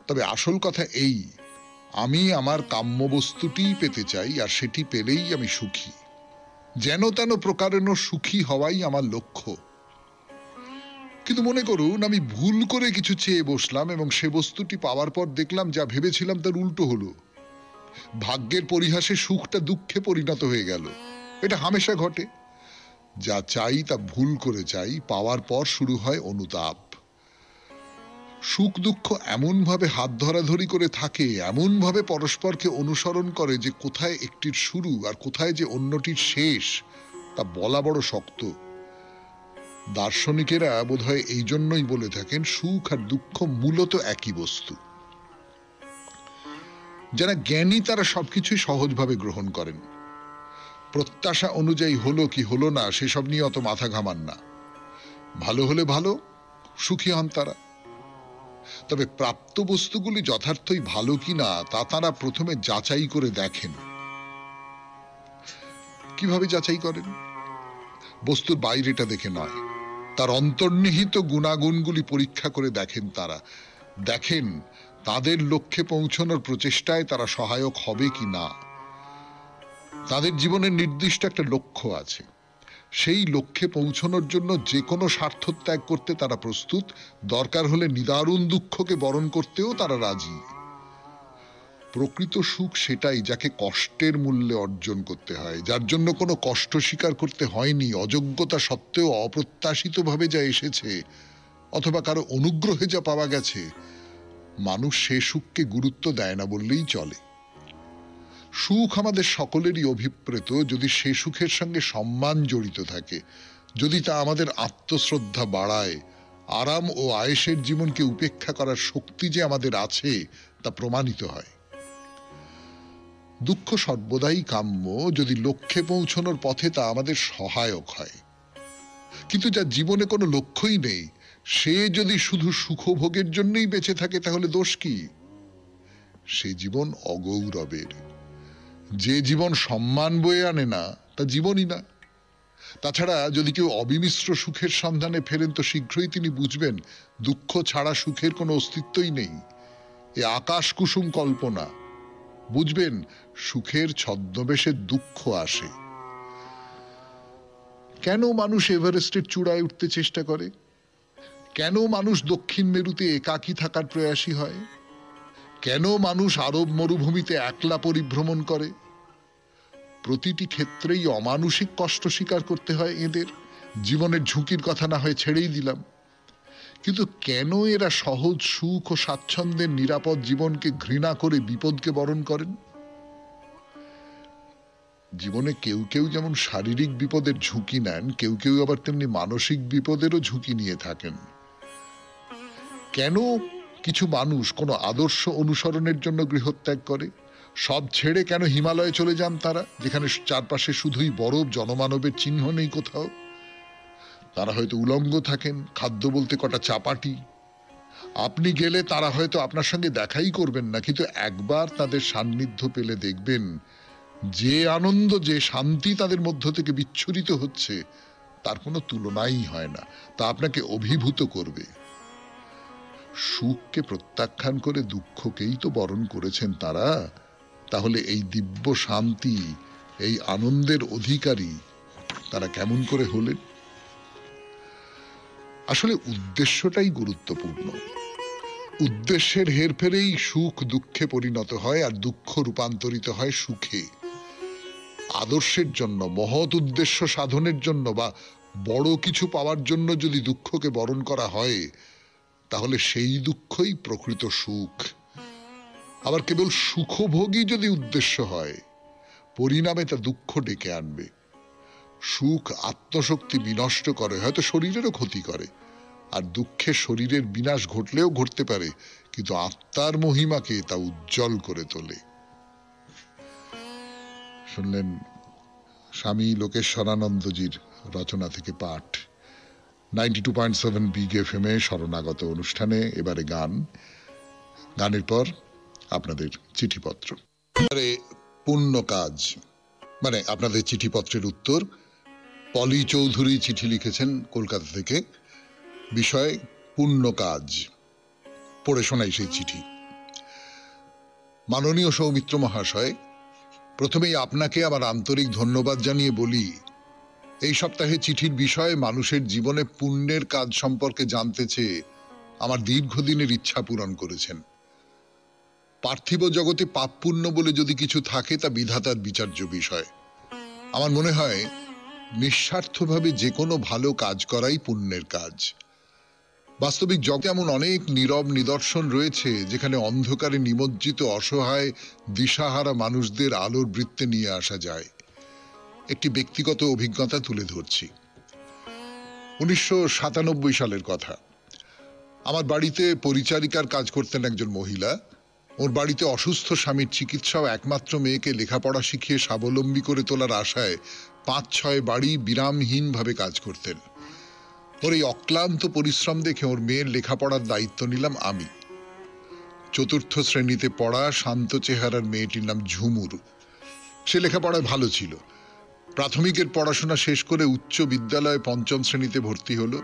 তবে আসল কথা এই, আমি আমার কাম্য বস্তুটিই পেতে চাই, আর সেটি পেলেই আমি সুখী। যেন তেন প্রকারেণ সুখী হওয়াই আমার লক্ষ্য। কিন্তু মনে করুন আমি ভুল করে কিছু চেয়ে বসলাম এবং সে বস্তুটি পাওয়ার পর দেখলাম যা ভেবেছিলাম তার উল্টো হলো। ভাগ্যের পরিহাসে সুখটা দুঃখে পরিণত হয়ে গেল। এটা হামেশা ঘটে। যা চাই তা ভুল করে চাই, পাওয়ার পর শুরু হয় অনুতাপ। সুখ দুঃখ এমন ভাবে হাত ধরাধরি করে থাকে, এমন ভাবে পরস্পরকে অনুসরণ করে যে কোথায় একটির শুরু আর কোথায় যে অন্যটির শেষ তা বলা বড় শক্ত। দার্শনিকেরা বোধহয় এই জন্যই বলে থাকেন সুখ আর দুঃখ মূলত একই বস্তু। যারা জ্ঞানী তারা সবকিছুই সহজভাবে গ্রহণ করেন। প্রত্যাশা অনুযায়ী হলো কি হলো না সেসব নিয়ে অত মাথা ঘামান না। ভালো হলে ভালো, সুখী হন তারা। তবে প্রাপ্ত বস্তুগুলি যথার্থই ভালো কিনা তা তারা প্রথমে যাচাই করে দেখেন। কিভাবে যাচাই করেন? বস্তুর বাইরেটা দেখে নয়, তার অন্তর্নিহিত গুণাগুণগুলি পরীক্ষা করে দেখেন। তারা দেখেন তাদের লক্ষ্যে পৌঁছানোর প্রচেষ্টায় তারা সহায়ক হবে কি না। তাদের জীবনের নির্দিষ্ট একটা লক্ষ্য আছে, সেই লক্ষ্যে পৌঁছানোর জন্য যে কোনো স্বার্থ ত্যাগ করতে তারা প্রস্তুত, দরকার হলে নিদারুণ দুঃখকে বরণ করতেও তারা রাজি। প্রকৃত সুখ সেটাই যাকে কষ্টের মূল্যে অর্জন করতে হয়, যার জন্য কোনো কষ্ট স্বীকার করতে হয়নি, অযোগ্যতা সত্ত্বেও অপ্রত্যাশিতভাবে যা এসেছে অথবা কারো অনুগ্রহে যা পাওয়া গেছে। মানুষ সে সুখকে গুরুত্ব দেয় না বললেই চলে। সুখ আমাদের সকলেরই অভিপ্রেত, যদি সে সুখের সঙ্গে সম্মান জড়িত থাকে, যদি তা আমাদের আত্মশ্রদ্ধা বাড়ায়, আরাম ও আয়েশের জীবনকে উপেক্ষা করার শক্তি যে আমাদের আছে তা প্রমাণিত হয়। দুঃখ সর্বদাই কাম্য যদি লক্ষ্যে পৌঁছানোর পথে তা আমাদের সহায়ক হয়। কিন্তু যার জীবনে কোনো লক্ষ্যই নেই, সে যদি শুধু সুখভোগের জন্যই বেঁচে থাকে, তাহলে দোষ কি? সে জীবন অগৌরবের। যে জীবন সম্মান বয়ে আনে না তা জীবনই না। তাছাড়া যদি কেউ অবিমিশ্র সুখের সন্ধানে ফেরেন, তো শীঘ্রই তিনি বুঝবেন দুঃখ ছাড়া সুখের কোনো অস্তিত্বই নেই। এ আকাশ কুসুম কল্পনা। বুঝবেন সুখের ছদ্মবেশে দুঃখ আসে। কেন মানুষ এভারেস্টের চূড়ায় উঠতে চেষ্টা করে? কেন মানুষ দক্ষিণ মেরুতে একাকী থাকার প্রয়াসী হয়? কেন মানুষ আরব মরুভূমিতে একলা পরিভ্রমণ করে? প্রতিটি ক্ষেত্রেই অমানুষিক কষ্ট স্বীকার করতে হয় এদের। জীবনের ঝুঁকির কথা না হয় ছেড়েই দিলাম, কিন্তু কেন এরা সহজ সুখ ও স্বাচ্ছন্দ্যের নিরাপদ জীবনকে ঘৃণা করে বিপদকে বরণ করেন? জীবনে কেউ কেউ যেমন শারীরিক বিপদের ঝুঁকি নেন, কেউ কেউ আবার তেমনি মানসিক বিপদেরও ঝুঁকি নিয়ে থাকেন। কেন কিছু মানুষ কোনো আদর্শ অনুসরণের জন্য গৃহত্যাগ করে? সব ছেড়ে কেন হিমালয়ে চলে যান তারা, যেখানে চারপাশে শুধুই বরফ, জনমানবের চিহ্ন নেই কোথাও? তারা হয়তো উলঙ্গ থাকেন, খাদ্য বলতে কটা চাপাটি। আপনি গেলে তারা হয়তো আপনার সঙ্গে দেখাই করবেন না, কিন্তু একবার তাদের সান্নিধ্য পেলে দেখবেন যে আনন্দ, যে শান্তি তাদের মধ্য থেকে বিচ্ছুরিত হচ্ছে তার কোনো তুলনাই হয় না। তা আপনাকে অভিভূত করবে। সুখকে প্রত্যাখ্যান করে দুঃখকেই তো বরণ করেছেন তারা। তাহলে এই দিব্য শান্তি, এই আনন্দের অধিকারী তারা কেমন করে হলেন? আসলে উদ্দেশ্যটাই গুরুত্বপূর্ণ। উদ্দেশ্যের হেরফেরেই সুখ দুঃখে পরিণত হয়, আর দুঃখ রূপান্তরিত হয় সুখে। আদর্শের জন্য, মহৎ উদ্দেশ্য সাধনের জন্য বা বড় কিছু পাওয়ার জন্য যদি দুঃখকে বরণ করা হয়, তাহলে সেই দুঃখই প্রকৃত সুখ। আবার কেবল সুখভোগই যদি উদ্দেশ্য হয়, পরিণামে তা দুঃখ ডেকে আনবে। সুখ আত্মশক্তি বিনষ্ট করে, হয়তো শরীরেরও ক্ষতি করে, আর দুঃখে শরীরের বিনাশ ঘটলেও ঘটতে পারে, কিন্তু আত্মার মহিমাকে তা উজ্জ্বল করে তোলে। শুনলেন স্বামী লোকেশ্বরানন্দজির রচনা থেকে পাঠ 92.7 বিগ এফএম-এ শরণাগত অনুষ্ঠানে। এবারে গান, গানের পর আপনাদের চিঠিপত্র। পুণ্য কাজ, মানে আপনাদের চিঠিপত্রের উত্তর। পলি চৌধুরী চিঠি লিখেছেন কলকাতা থেকে, বিষয় পুণ্য কাজ। পড়ে শোনাই সেই চিঠি। মাননীয় সৌমিত্র মহাশয়, প্রথমেই আপনাকে আমার আন্তরিক ধন্যবাদ জানিয়ে বলি, এই সপ্তাহে চিঠির বিষয়ে মানুষের জীবনে পুণ্যের কাজ সম্পর্কে জানতে চেয়ে আমার দীর্ঘদিনের ইচ্ছা পূরণ করেছেন। পার্থিব জগতে পাপ পুণ্য বলে যদি কিছু থাকে, তা বিধাতার বিচার্য বিষয়। আমার মনে হয় নিঃস্বার্থভাবে যে কোনো ভালো কাজ করাই পুণ্যের কাজ। বাস্তবিক জগতে এমন অনেক নীরব নিদর্শন রয়েছে, যেখানে অন্ধকারে নিমজ্জিত অসহায় দিশাহারা মানুষদের আলোর বৃত্তে নিয়ে আসা যায়। একটি ব্যক্তিগত অভিজ্ঞতা তুলে ধরছি। 1997 সালের কথা। আমার বাড়িতে পরিচারিকার কাজ করতেন একজন মহিলা। ওর বাড়িতে অসুস্থ স্বামীর চিকিৎসা ও একমাত্র মেয়েকে লেখাপড়া শিখিয়ে স্বাবলম্বী করে তোলার আশায় 5-6 বাড়ি বিরামহীনভাবে কাজ করতেন। ওর এই অক্লান্ত পরিশ্রম দেখে ওর মেয়ের লেখাপড়ার দায়িত্ব নিলাম আমি। 4র্থ শ্রেণীতে পড়া শান্ত চেহারার মেয়েটির নাম ঝুমুর। সে লেখাপড়ায় ভালো ছিল। প্রাথমিকের পড়াশোনা শেষ করে উচ্চ বিদ্যালয়ে 5ম শ্রেণীতে ভর্তি হলো।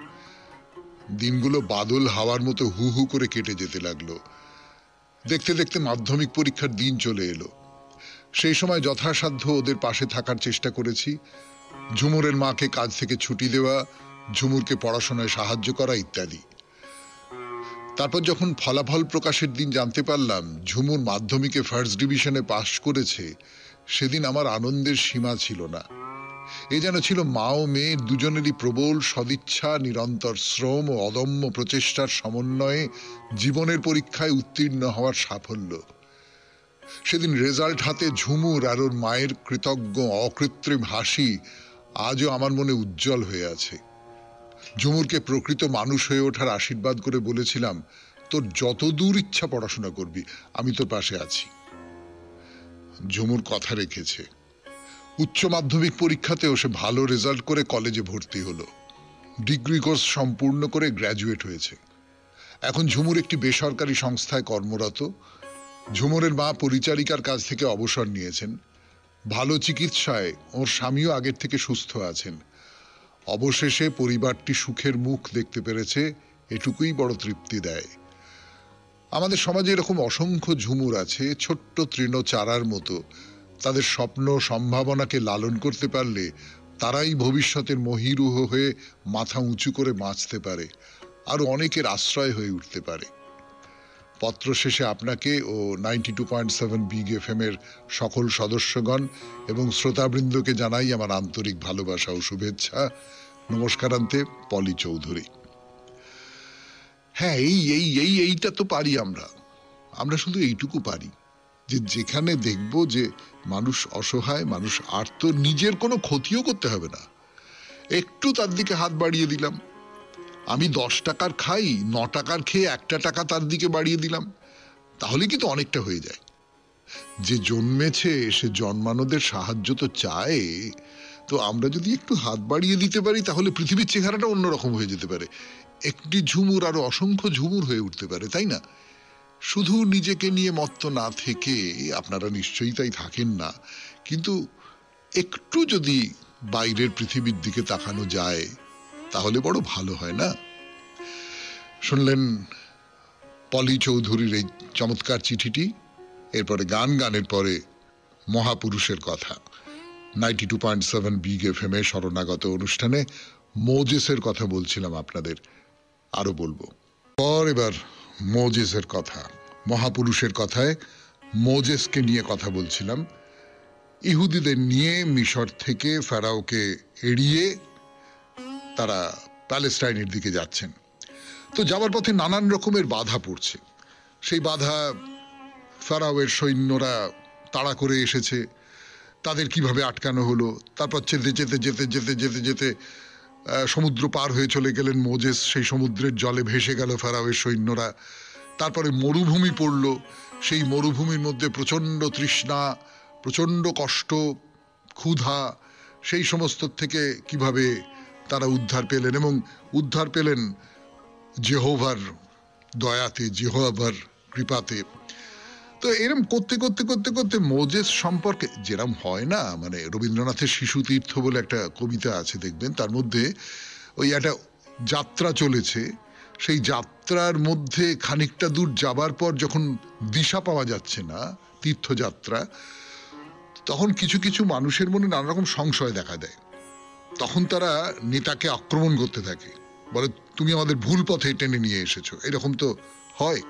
দিনগুলো বাদল হাওয়ার মতো হু হু করে কেটে যেতে লাগলো। দেখতে দেখতে মাধ্যমিক পরীক্ষার দিন চলে এলো। সেই সময় যথাসাধ্য ওদের পাশে থাকার চেষ্টা করেছি। ঝুমুরের মাকে কাজ থেকে ছুটি দেওয়া, ঝুমুরকে পড়াশোনায় সাহায্য করা ইত্যাদি। তারপর যখন ফলাফল প্রকাশের দিন জানতে পারলাম ঝুমুর মাধ্যমিকে ফার্স্ট ডিভিশনে পাশ করেছে, সেদিন আমার আনন্দের সীমা ছিল না। এ যেন ছিল মা ও মেয়ে দুজনেরই প্রবল সদিচ্ছা, নিরন্তর শ্রম ও অদম্য প্রচেষ্টার সমন্বয়ে জীবনের পরীক্ষায় উত্তীর্ণ হওয়ার সাফল্য। সেদিন রেজাল্ট হাতে ঝুমুর আর ওর মায়ের কৃতজ্ঞ অকৃত্রিম হাসি আজও আমার মনে উজ্জ্বল হয়ে আছে। ঝুমুরকে প্রকৃত মানুষ হয়ে ওঠার আশীর্বাদ করে বলেছিলাম, তোর যত দূর ইচ্ছা পড়াশোনা করবি, আমি তোর পাশে আছি। ঝুমুর কথা রেখেছে। উচ্চ মাধ্যমিক পরীক্ষাতেও সে ভালো রেজাল্ট করে কলেজে ভর্তি হলো, ডিগ্রি কোর্স সম্পূর্ণ করে গ্র্যাজুয়েট হয়েছে। এখন ঝুমুর একটি বেসরকারি সংস্থায় কর্মরত। ঝুমুরের মা পরিচারিকার কাছ থেকে অবসর নিয়েছেন। ভালো চিকিৎসায় ওর স্বামীও আগের থেকে সুস্থ আছেন। অবশেষে পরিবারটি সুখের মুখ দেখতে পেরেছে, এটুকুই বড় তৃপ্তি দেয়। আমাদের সমাজে এরকম অসংখ্য ঝুমুর আছে, ছোট্ট তৃণ চারার মতো। তাদের স্বপ্ন সম্ভাবনাকে লালন করতে পারলে তারাই ভবিষ্যতের মহীরুহ হয়ে মাথা উঁচু করে বাঁচতে পারে, আর অনেকের আশ্রয় হয়ে উঠতে পারে। পত্র শেষে আপনাকে ও 92.7 বিগ এফএম এর সকল সদস্যগণ এবং শ্রোতাবৃন্দকে জানাই আমার আন্তরিক ভালোবাসা ও শুভেচ্ছা। নমস্কারান্তে, পলি চৌধুরী। হ্যাঁ, এইটা তো পারি আমরা শুধু এইটুকু পারি যে যেখানে দেখব যে মানুষ অসহায়, মানুষ আর্ত, নিজের কোনো ক্ষতিও করতে হবে না, একটু তার দিকে হাত বাড়িয়ে দিলাম। আমি 10 টাকার খাই, 9 টাকার খেয়ে 1 টাকা তার দিকে বাড়িয়ে দিলাম, তাহলে কিন্তু অনেকটা হয়ে যায়। যে জন্মেছে সে জন্মানোদের সাহায্য তো চায়। তো আমরা যদি একটু হাত বাড়িয়ে দিতে পারি তাহলে পৃথিবীর চেহারাটা অন্যরকম হয়ে যেতে পারে। একটি ঝুমুর আরো অসংখ্য ঝুমুর হয়ে উঠতে পারে, তাই না? শুধু নিজেকে নিয়ে মত্ত না থেকে, আপনারা নিশ্চয়ই তাই থাকেন না, কিন্তু একটু যদি বাইরের পৃথিবীর দিকে তাকানো যায় তাহলে বড় ভালো হয় না? শুনলেন পলি চৌধুরীর এই চমৎকার চিঠিটি। এরপরে গানের পরে মহাপুরুষের কথা। 92.7 বিগ এফএম এ শরণাগত অনুষ্ঠানে মোজেসের কথা বলছিলাম আপনাদের, আরো বলবো। এবার মোজেসের কথা, মহাপুরুষের কথায় মোজেসকে নিয়ে কথা বলছিলাম। ইহুদিদের নিয়ে মিশর থেকে ফেরাওকে এড়িয়ে তারা প্যালেস্টাইনের দিকে যাচ্ছেন। তো যাওয়ার পথে নানান রকমের বাধা পড়ছে। সেই বাধা ফেরাওয়ের সৈন্যরা তাড়া করে এসেছে, তাদের কিভাবে আটকানো হলো। তারপর যেতে যেতে যেতে যেতে যেতে যেতে সমুদ্র পার হয়ে চলে গেলেন মোজেস, সেই সমুদ্রের জলে ভেসে গেল ফেরাওয়ের সৈন্যরা। তারপরে মরুভূমি পড়ল, সেই মরুভূমির মধ্যে প্রচণ্ড তৃষ্ণা, প্রচণ্ড কষ্ট, ক্ষুধা, সেই সমস্ত থেকে কিভাবে তারা উদ্ধার পেলেন, এবং উদ্ধার পেলেন জেহোভার দয়াতে, জেহোভার কৃপাতে। তো এরম করতে করতে করতে করতে মোজেস সম্পর্কে যেরম হয় না, মানে রবীন্দ্রনাথের শিশু তীর্থ বলে একটা কবিতা আছে, দেখবেন তার মধ্যে ওই একটা যাত্রা চলেছে, সেই যাত্রার মধ্যে খানিকটা দূর যাবার পর যখন দিশা পাওয়া যাচ্ছে না, তীর্থযাত্রা, তখন কিছু কিছু মানুষের মনে নানা রকম সংশয় দেখা দেয়। তখন তারা নেতাকে আক্রমণ করতে থাকে, বলে তুমি আমাদের ভুল পথে টেনে নিয়ে এসেছো, এরকম তো হয়।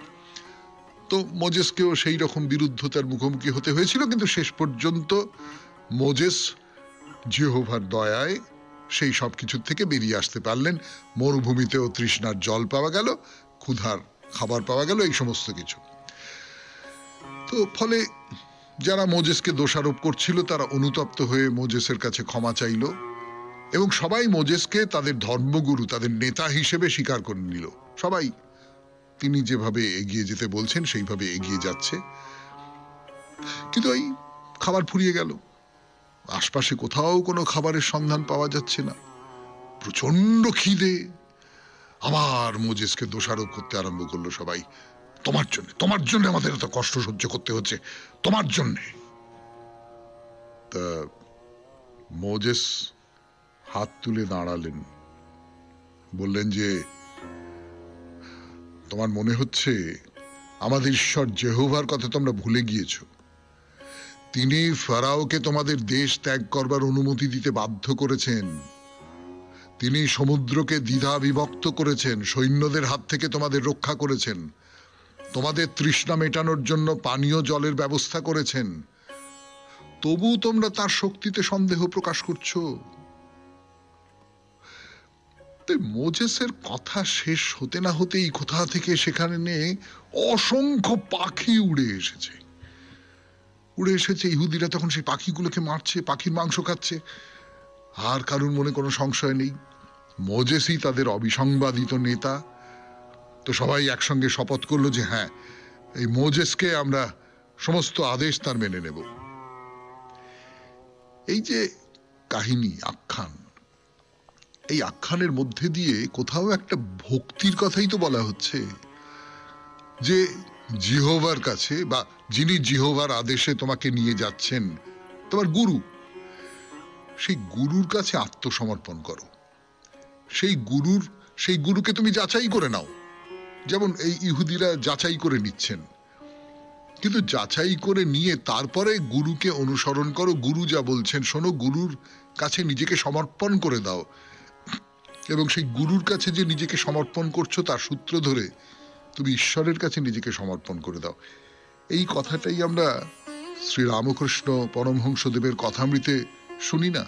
তো মোজেসকেও সেই রকম বিরুদ্ধতার মুখোমুখি হতে হয়েছিল, কিন্তু শেষ পর্যন্ত মোজেস জেহোভার দয়ায় সেই সব কিছুর থেকে বেরিয়ে আসতে পারলেন। মরুভূমিতেও তৃষ্ণার জল পাওয়া গেল, ক্ষুধার খাবার পাওয়া গেল, এই সমস্ত কিছু। তো ফলে যারা মোজেসকে দোষারোপ করছিল তারা অনুতপ্ত হয়ে মোজেসের কাছে ক্ষমা চাইল, এবং সবাই মোজেসকে তাদের ধর্মগুরু, তাদের নেতা হিসেবে স্বীকার করে নিল। সবাই তিনি যেভাবে এগিয়ে যেতে বলছেন সেইভাবে এগিয়ে যাচ্ছে। কিন্তু এই খাবার ফুরিয়ে গেল, আশপাশে কোথাও কোনো খাবারের সন্ধান পাওয়া যাচ্ছে না, প্রচন্ড খিদে। আবার মোজেসকে দোষারোপ করতে আরম্ভ করলো সবাই, তোমার জন্য আমাদের এত কষ্ট সহ্য করতে হচ্ছে, তোমার জন্যে। তা মোজেস হাত তুলে দাঁড়ালেন, বললেন যে তোমার মনে হচ্ছে আমাদের ঈশ্বর জেহোভার কথা তোমরা ভুলে গিয়েছ। তিনি ফারাওকে তোমাদের দেশ ত্যাগ করবার অনুমতি দিতে বাধ্য করেছেন। তিনি সমুদ্রকে দ্বিধা বিভক্ত করেছেন, সৈন্যদের হাত থেকে তোমাদের রক্ষা করেছেন, তোমাদের তৃষ্ণা মেটানোর জন্য পানীয় জলের ব্যবস্থা করেছেন। তবু তোমরা তার শক্তিতে সন্দেহ প্রকাশ করছো। মোজেসের কথা শেষ হতে না হতেই কোথা থেকে সেখানে অসংখ্য পাখি উড়ে এসেছে। ইহুদিরা তখন সেই পাখিগুলোকে মারছে, পাখির মাংস খাচ্ছে। আর কারুর মনে কোনো সংশয় নেই, মোজেসই তাদের অবিসংবাদিত নেতা। তো সবাই একসঙ্গে শপথ করলো যে হ্যাঁ, এই মোজেসকে আমরা সমস্ত আদেশ তার মেনে নেব। এই যে কাহিনী, আখ্যান, এই আখ্যানের মধ্যে দিয়ে কোথাও একটা ভক্তির কথাই তো বলা হচ্ছে, যে জিহোবার কাছে, বা যিনি জিহোবার আদেশে তোমাকে নিয়ে যাচ্ছেন, তোমার গুরু, সেই গুরুর কাছে আত্মসমর্পণ করো। সেই গুরুকে তুমি যাচাই করে নাও, যেমন এই ইহুদিরা যাচাই করে নিচ্ছেন। কিন্তু যাচাই করে নিয়ে তারপরে গুরুকে অনুসরণ করো। গুরু যা বলছেন শোনো, গুরুর কাছে নিজেকে সমর্পণ করে দাও, এবং সেই গুরুর কাছে যে নিজেকে সমর্পণ করছো তার সূত্র ধরে তুমি ঈশ্বরের কাছে নিজেকে সমর্পণ করে দাও। এই কথাটাই আমরা শ্রীরামকৃষ্ণ পরমহংসদেবের কথামৃতে শুনি না?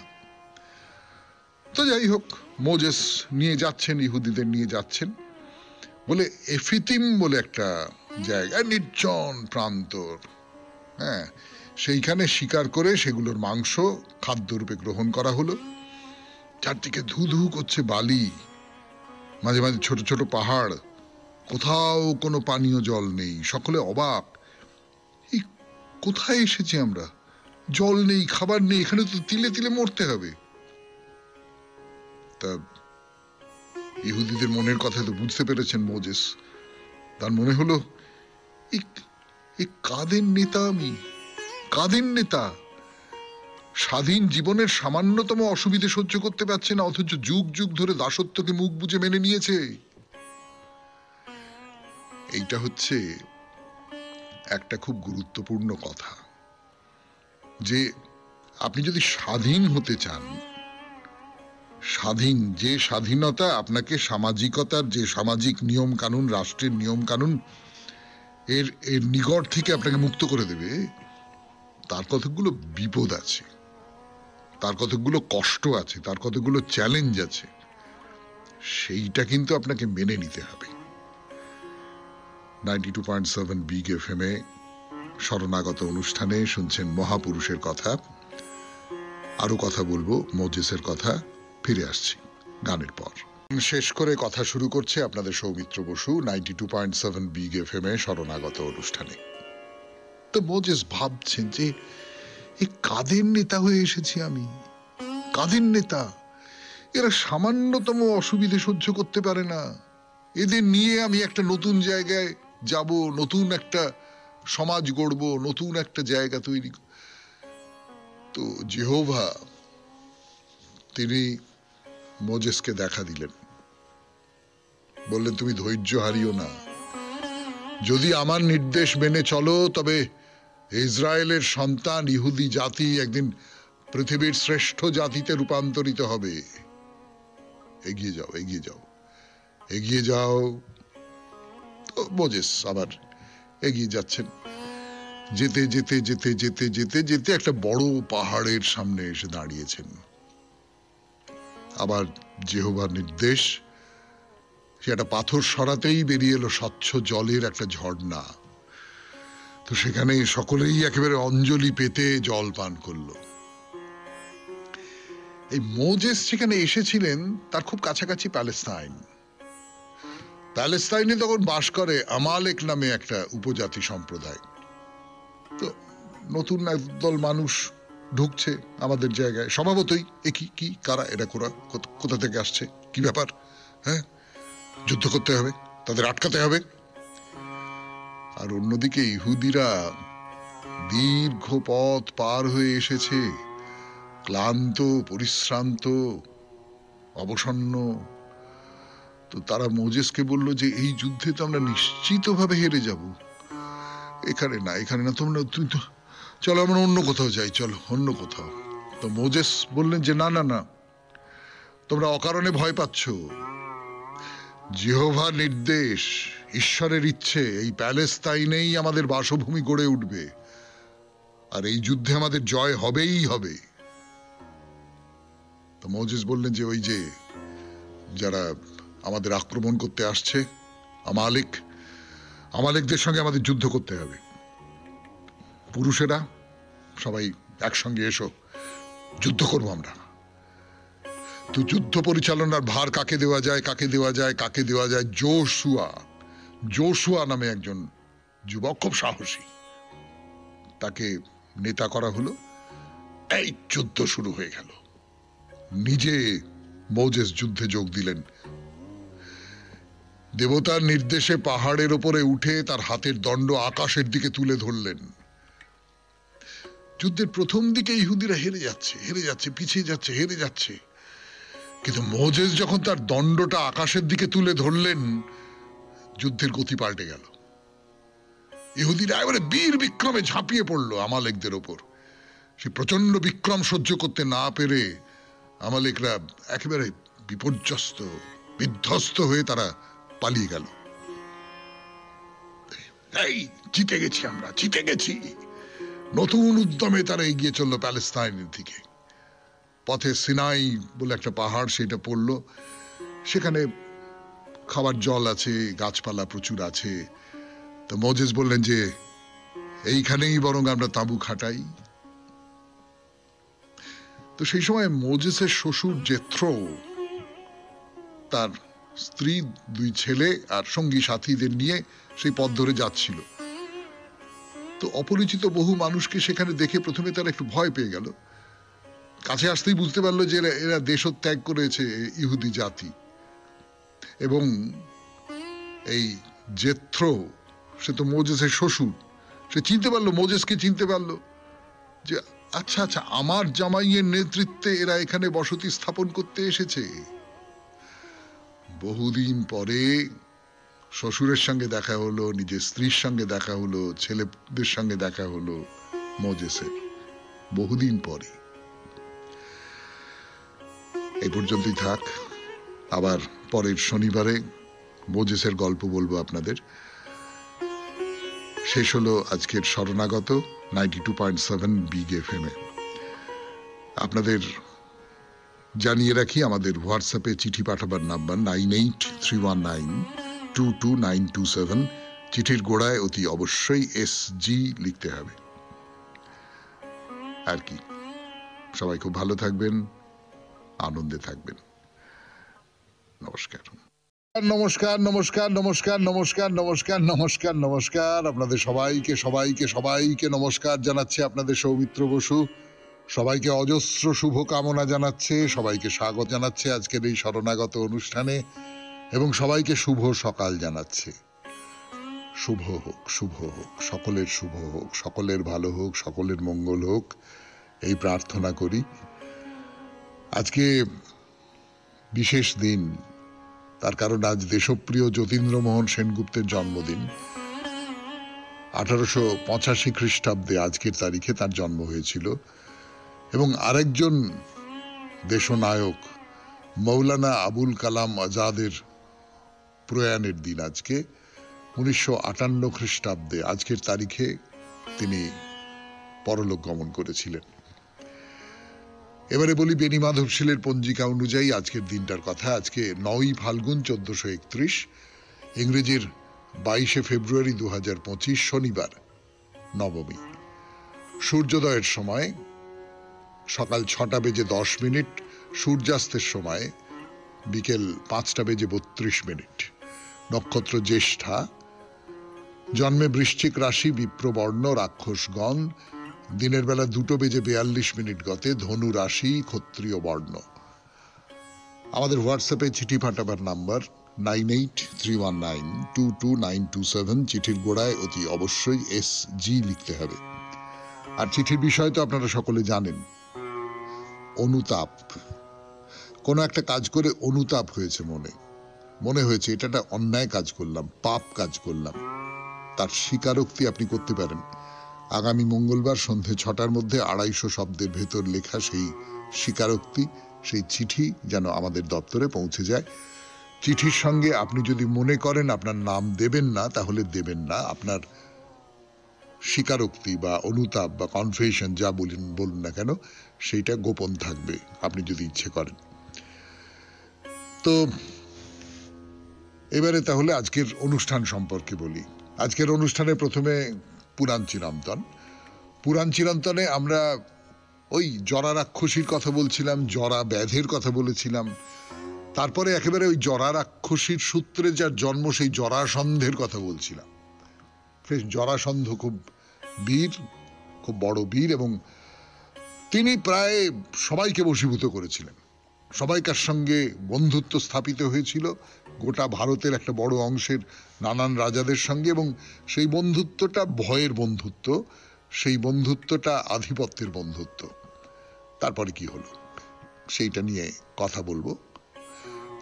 তো যাই হোক, মোজেস নিয়ে যাচ্ছেন, ইহুদিদের নিয়ে যাচ্ছেন বলে এফিতিম বলে একটা জায়গা, নির্জন প্রান্তর। হ্যাঁ, সেইখানে শিকার করে সেগুলোর মাংস খাদ্যরূপে গ্রহণ করা হলো। চারদিকে ধু ধু করছে বালি, মাঝে মাঝে ছোট ছোট পাহাড়, কোথাও কোনো পানীয় জল নেই। সকলে অবাক, এই কোথায় এসেছি আমরা? জল নেই, খাবার নেই, এখানে তো তিলে তিলে মরতে হবে। তা ইহুদিদের মনের কথা তো বুঝতে পেরেছেন মোজেস। তার মনে হলো, এই কাদের নেতা আমি, কাদের নেতা? স্বাধীন জীবনের সামান্যতম অসুবিধে সহ্য করতে পারছে না, অথচ যুগ যুগ ধরে দাসত্বকে মুখ বুজে মেনে নিয়েছে। এইটা হচ্ছে একটা খুব গুরুত্বপূর্ণ কথা, যে আপনি যদি স্বাধীন হতে চান, স্বাধীন যে স্বাধীনতা আপনাকে সামাজিকতার যে সামাজিক নিয়ম কানুন, রাষ্ট্রের নিয়ম কানুন এর নিগড় থেকে আপনাকে মুক্ত করে দেবে, তার কতগুলো বিপদ আছে, তার কতগুলো কষ্ট আছে, তার কতগুলো চ্যালেঞ্জ আছে। সেইটা কিন্তু আপনাকে মেনে নিতে হবে। 92.7 বিগ এফএম এ শরণাগত অনুষ্ঠানে শুনছেন মহাপুরুষের কথা। আরো কথা বলবো মোজেসের কথা, ফিরে আসছি গানের পর। শেষ করে কথা শুরু করছে আপনাদের সৌমিত্র বসু 92.7 বিগ এফএম এ শরণাগত অনুষ্ঠানে। তো মোজেস ভাবছেন যে এই কাদের নেতা হয়ে এসেছি আমি, কাদের নেতা? এরা সামান্যতম অসুবিধে সহ্য করতে পারে না, এদের নিয়ে আমি একটা নতুন জায়গায় যাব, নতুন একটা সমাজ গড়ব, নতুন একটা জায়গা তৈরি। তো জিহোভা তিনি মোজেসকে দেখা দিলেন, বললেন তুমি ধৈর্য হারিও না, যদি আমার নির্দেশ মেনে চলো তবে ইসরায়েলের সন্তান ইহুদি জাতি একদিন পৃথিবীর শ্রেষ্ঠ জাতিতে রূপান্তরিত হবে। এগিয়ে যাও, এগিয়ে যাও, এগিয়ে যাও। তো মোজেস আবার এগিয়ে যাচ্ছেন। যেতে যেতে যেতে যেতে যেতে যেতে একটা বড় পাহাড়ের সামনে এসে দাঁড়িয়েছেন। আবার জিহোবার নির্দেশ, সে একটা পাথর সরাতেই বেরিয়ে এলো স্বচ্ছ জলের একটা ঝর্ণা। তো সেখানে সকলেই একেবারে অঞ্জলি পেতে জল পান করলো। এই মোজেস সেখানে এসেছিলেন, তার খুব কাছাকাছি প্যালেস্তাইন। প্যালেস্তাইনে তখন বাস করে আমালেক নামে একটা উপজাতি সম্প্রদায়। তো নতুন একদল মানুষ ঢুকছে আমাদের জায়গায়, স্বভাবতই কি কারা এরা, কোথা থেকে আসছে, কি ব্যাপার, হ্যাঁ যুদ্ধ করতে হবে, তাদের আটকাতে হবে। আর অন্যদিকে ইহুদিরা দীর্ঘ পথ পার হয়ে এসেছে, ক্লান্ত, পরিশ্রান্ত, অবসন্ন। তো তারা মোজেসকে বলল যে এই যুদ্ধে তো আমরা নিশ্চিতভাবে হেরে যাব, এখানে না তোমরা চলো আমরা অন্য কোথাও যাই, চলো অন্য কোথাও। তো মোজেস বললেন যে না না না, তোমরা অকারণে ভয় পাচ্ছ। জিহোভার নির্দেশ, ঈশ্বরের ইচ্ছে, এই প্যালেস্তাইনেই আমাদের বাসভূমি গড়ে উঠবে, আর এই যুদ্ধে আমাদের জয় হবেই হবে। তো মোজেস বললেন যে ওই যে যারা আমাদের আক্রমণ করতে আসছে, আমালেকদের সঙ্গে আমাদের যুদ্ধ করতে হবে। পুরুষেরা সবাই একসঙ্গে এসো, যুদ্ধ করবো আমরা। তো যুদ্ধ পরিচালনার ভার কাকে দেওয়া যায়, কাকে দেওয়া যায়, কাকে দেওয়া যায়? জোশুয়া নামে একজন যুবক, খুব সাহসী, তাকে নেতা করা হলো। এই যুদ্ধ শুরু হয়ে গেল। নিজে মোজেস যুদ্ধে যোগ দিলেন। দেবতার নির্দেশে পাহাড়ের ওপরে উঠে তার হাতের দণ্ড আকাশের দিকে তুলে ধরলেন। যুদ্ধের প্রথম দিকে ইহুদিরা হেরে যাচ্ছে, পিছিয়ে যাচ্ছে, হেরে যাচ্ছে। কিন্তু মোজেস যখন তার দণ্ডটা আকাশের দিকে তুলে ধরলেন, যুদ্ধের গতি পাল্টে গেল। ইহুদিরা এবারে বীর বিক্রমে ঝাঁপিয়ে পড়লো আমালেকদের ওপর। সে প্রচন্ড বিক্রম সহ্য করতে না পেরে আমালেকরা একেবারে বিপর্যস্ত, বিধ্বস্ত হয়ে তারা পালিয়ে গেল। এই জিতে গেছি আমরা, জিতে গেছি। নতুন উদ্যমে তারা এগিয়ে চললো প্যালেস্তাইনের দিকে। পথে সিনাই বলে একটা পাহাড়, সেটা পড়লো। সেখানে খাবার জল আছে, গাছপালা প্রচুর আছে। তো মোজেস বললেন যে এইখানেই বরং আমরা তাঁবু খাটাই। তো সেই সময় মোজেসের শ্বশুর জেথ্রো তার স্ত্রী, 2 ছেলে আর সঙ্গী সাথীদের নিয়ে সেই পথ ধরে যাচ্ছিল। তো অপরিচিত বহু মানুষকে সেখানে দেখে প্রথমে তারা একটু ভয় পেয়ে গেল। কাছে আসতেই বুঝতে পারলো যে এরা দেশত্যাগ করেছে, ইহুদি জাতি। এবং এই জেথ্রো, সে তো মোজেসের শ্বশুর, সে চিনতে পারলো, মোজেসকে চিনতে পারলো যে আচ্ছা আচ্ছা, আমার জামাইয়ের নেতৃত্বে এরা এখানে বসতি স্থাপন করতে এসেছে। বহুদিন পরে শ্বশুরের সঙ্গে দেখা হলো, নিজের স্ত্রীর সঙ্গে দেখা হলো, ছেলেদের সঙ্গে দেখা হলো মোজেসের, বহুদিন পরে। এই পর্যন্তই থাক। আবার পরের শনিবারে মোজেসের গল্প বলবো আপনাদের। শেষ হলো আজকের শরণাগত 92.7 বিগ FM এ। আপনাদের জানিয়ে রাখি, আমাদের হোয়াটসঅ্যাপে চিঠি পাঠাবার নাম্বার 9831922927। চিঠির গোড়ায় অতি অবশ্যই SG লিখতে হবে। আর কি, সবাই খুব ভালো থাকবেন, আনন্দে থাকবেন। নমস্কার নমস্কার নমস্কার নমস্কার নমস্কার নমস্কার নমস্কার নমস্কার। আপনাদের সবাইকে সবাইকে সবাইকে নমস্কার জানাচ্ছে আপনাদের সৌমিত্র বসু। সবাইকে অজস্র শুভ কামনা জানাচ্ছে, সবাইকে স্বাগত জানাচ্ছে আজকের এই শরণাগত অনুষ্ঠানে, এবং সবাইকে শুভ সকাল জানাচ্ছে। শুভ হোক, শুভ হোক, সকলের শুভ হোক, সকলের ভালো হোক, সকলের মঙ্গল হোক, এই প্রার্থনা করি। আজকে বিশেষ দিন, তার কারণ আজ দেশপ্রিয় যতীন্দ্রমোহন সেনগুপ্তের জন্মদিন। 1885 খ্রিস্টাব্দে আজকের তারিখে তার জন্ম হয়েছিল। এবং আরেকজন দেশনায়ক মৌলানা আবুল কালাম আজাদের প্রয়াণের দিন আজকে। 1958 খ্রিস্টাব্দে আজকের তারিখে তিনি পরলোক গমন করেছিলেন। এবারে বলি বেণী মাধবশীলের পঞ্জিকা অনুযায়ী আজকের দিনটার কথা। আজকে 9ই ফাল্গুন 1431, ইংরেজির 22শে ফেব্রুয়ারি 2025, শনিবার, নবমী। সূর্যোদয়ের সময় সকাল 6টা বেজে 10 মিনিট, সূর্যাস্তের সময় বিকেল 5টা বেজে 32 মিনিট। নক্ষত্র জ্যেষ্ঠা, জন্মে বৃশ্চিক রাশি, বিপ্রবর্ণ, রাক্ষসগণ। দিনের বেলা 2টো বেজে 42 মিনিট গতে, ধনু রাশি, ক্ষত্রিয় বর্ণ। আমাদের হোয়াটসঅ্যাপে চিঠি পাঠাবার নাম্বার 9831922927। চিঠির গোড়ায় অতি অবশ্যই SG লিখতে হবে। আর চিঠির বিষয় তো আপনারা সকলে জানেন, অনুতাপ। কোনো একটা কাজ করে অনুতাপ হয়েছে, মনে হয়েছে এটা একটা অন্যায় কাজ করলাম, পাপ কাজ করলাম, তার স্বীকারোক্তি আপনি করতে পারেন। আগামী মঙ্গলবার সন্ধে 6টার মধ্যে 250 শব্দের ভেতর লেখা সেই স্বীকারোক্তি, সেই চিঠি যেন আমাদের দপ্তরে পৌঁছে যায়। চিঠির সঙ্গে আপনি যদি মনে করেন আপনার নাম দেবেন না, তাহলে দেবেন না। আপনার স্বীকারোক্তি বা অনুতাপ বা কনফেশন যা বলুন না কেন, সেইটা গোপন থাকবে আপনি যদি ইচ্ছে করেন। তো এবারে তাহলে আজকের অনুষ্ঠান সম্পর্কে বলি। আজকের অনুষ্ঠানে প্রথমে পুরাণ চিরন্তন। পুরাণ চিরন্তনে আমরা ওই জরা রাক্ষসীর কথা বলছিলাম, জরা ব্যাধের কথা বলেছিলাম, তারপরে একেবারে ওই জরা রাক্ষসীর সূত্রে যার জন্ম সেই জরাসন্ধের কথা বলছিলাম। জরাসন্ধ খুব বীর, খুব বড় বীর, এবং তিনি প্রায় সবাইকে বশীভূত করেছিলেন। সবাইকার সঙ্গে বন্ধুত্ব স্থাপিত হয়েছিল গোটা ভারতের একটা বড় অংশের নানান রাজাদের সঙ্গে, এবং সেই বন্ধুত্বটা ভয়ের বন্ধুত্ব, সেই বন্ধুত্বটা আধিপত্যের বন্ধুত্ব। তারপরে কি হলো সেইটা নিয়ে কথা বলবো।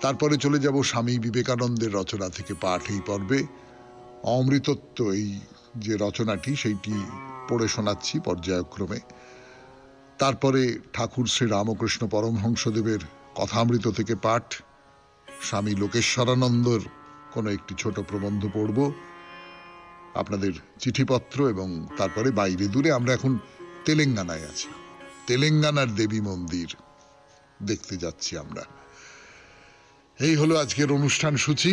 তারপরে চলে যাব স্বামী বিবেকানন্দের রচনা থেকে পাঠ এই পর্বে। অমৃতত্ব এই যে রচনাটি সেইটি পড়ে শোনাচ্ছি পর্যায়ক্রমে। তারপরে ঠাকুর শ্রী রামকৃষ্ণ পরমহংসদেবের কথামৃত থেকে পাঠ, স্বামী লোকেশ্বরানন্দর কোনো একটি ছোট প্রবন্ধ পড়ব, আপনাদের চিঠিপত্র, এবং তারপরে বাইরে দূরে আমরা এখন তেলেঙ্গানায় আছি। তেলেঙ্গানার দেবী মন্দির দেখতে যাচ্ছি আমরা। এই হলো আজকের অনুষ্ঠান সূচি।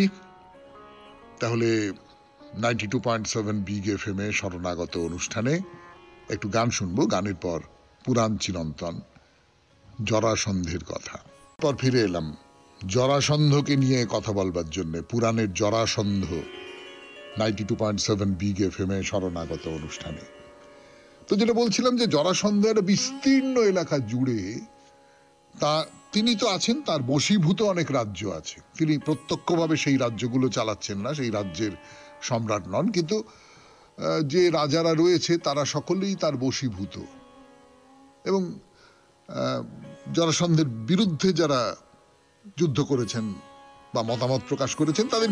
তাহলে 92.7 বিগ FM এ শরণাগত অনুষ্ঠানে একটু গান শুনবো, গানের পর পুরাণ চিরন্তন, জরাসন্ধের কথা। পর ফিরে এলাম জরাসন্ধকে নিয়ে কথা বলবার জন্য। পুরাণের জরাসন্ধ 92.7 বিগ FM এ শরণাগত অনুষ্ঠানে। তো যেটা বলছিলাম যে জরাসন্ধ একটা বিস্তীর্ণ এলাকা জুড়ে তিনি তো আছেন, তার বশীভূত অনেক রাজ্য আছে। তিনি প্রত্যক্ষভাবে সেই রাজ্যগুলো চালাচ্ছেন না, সেই রাজ্যের সম্রাট নন, কিন্তু যে রাজারা রয়েছে তারা সকলেই তার বশীভূত। এবং জরাসন্ধের বিরুদ্ধে যারা যুদ্ধ করেছেন বা মতামত প্রকাশ করেছেন তাদের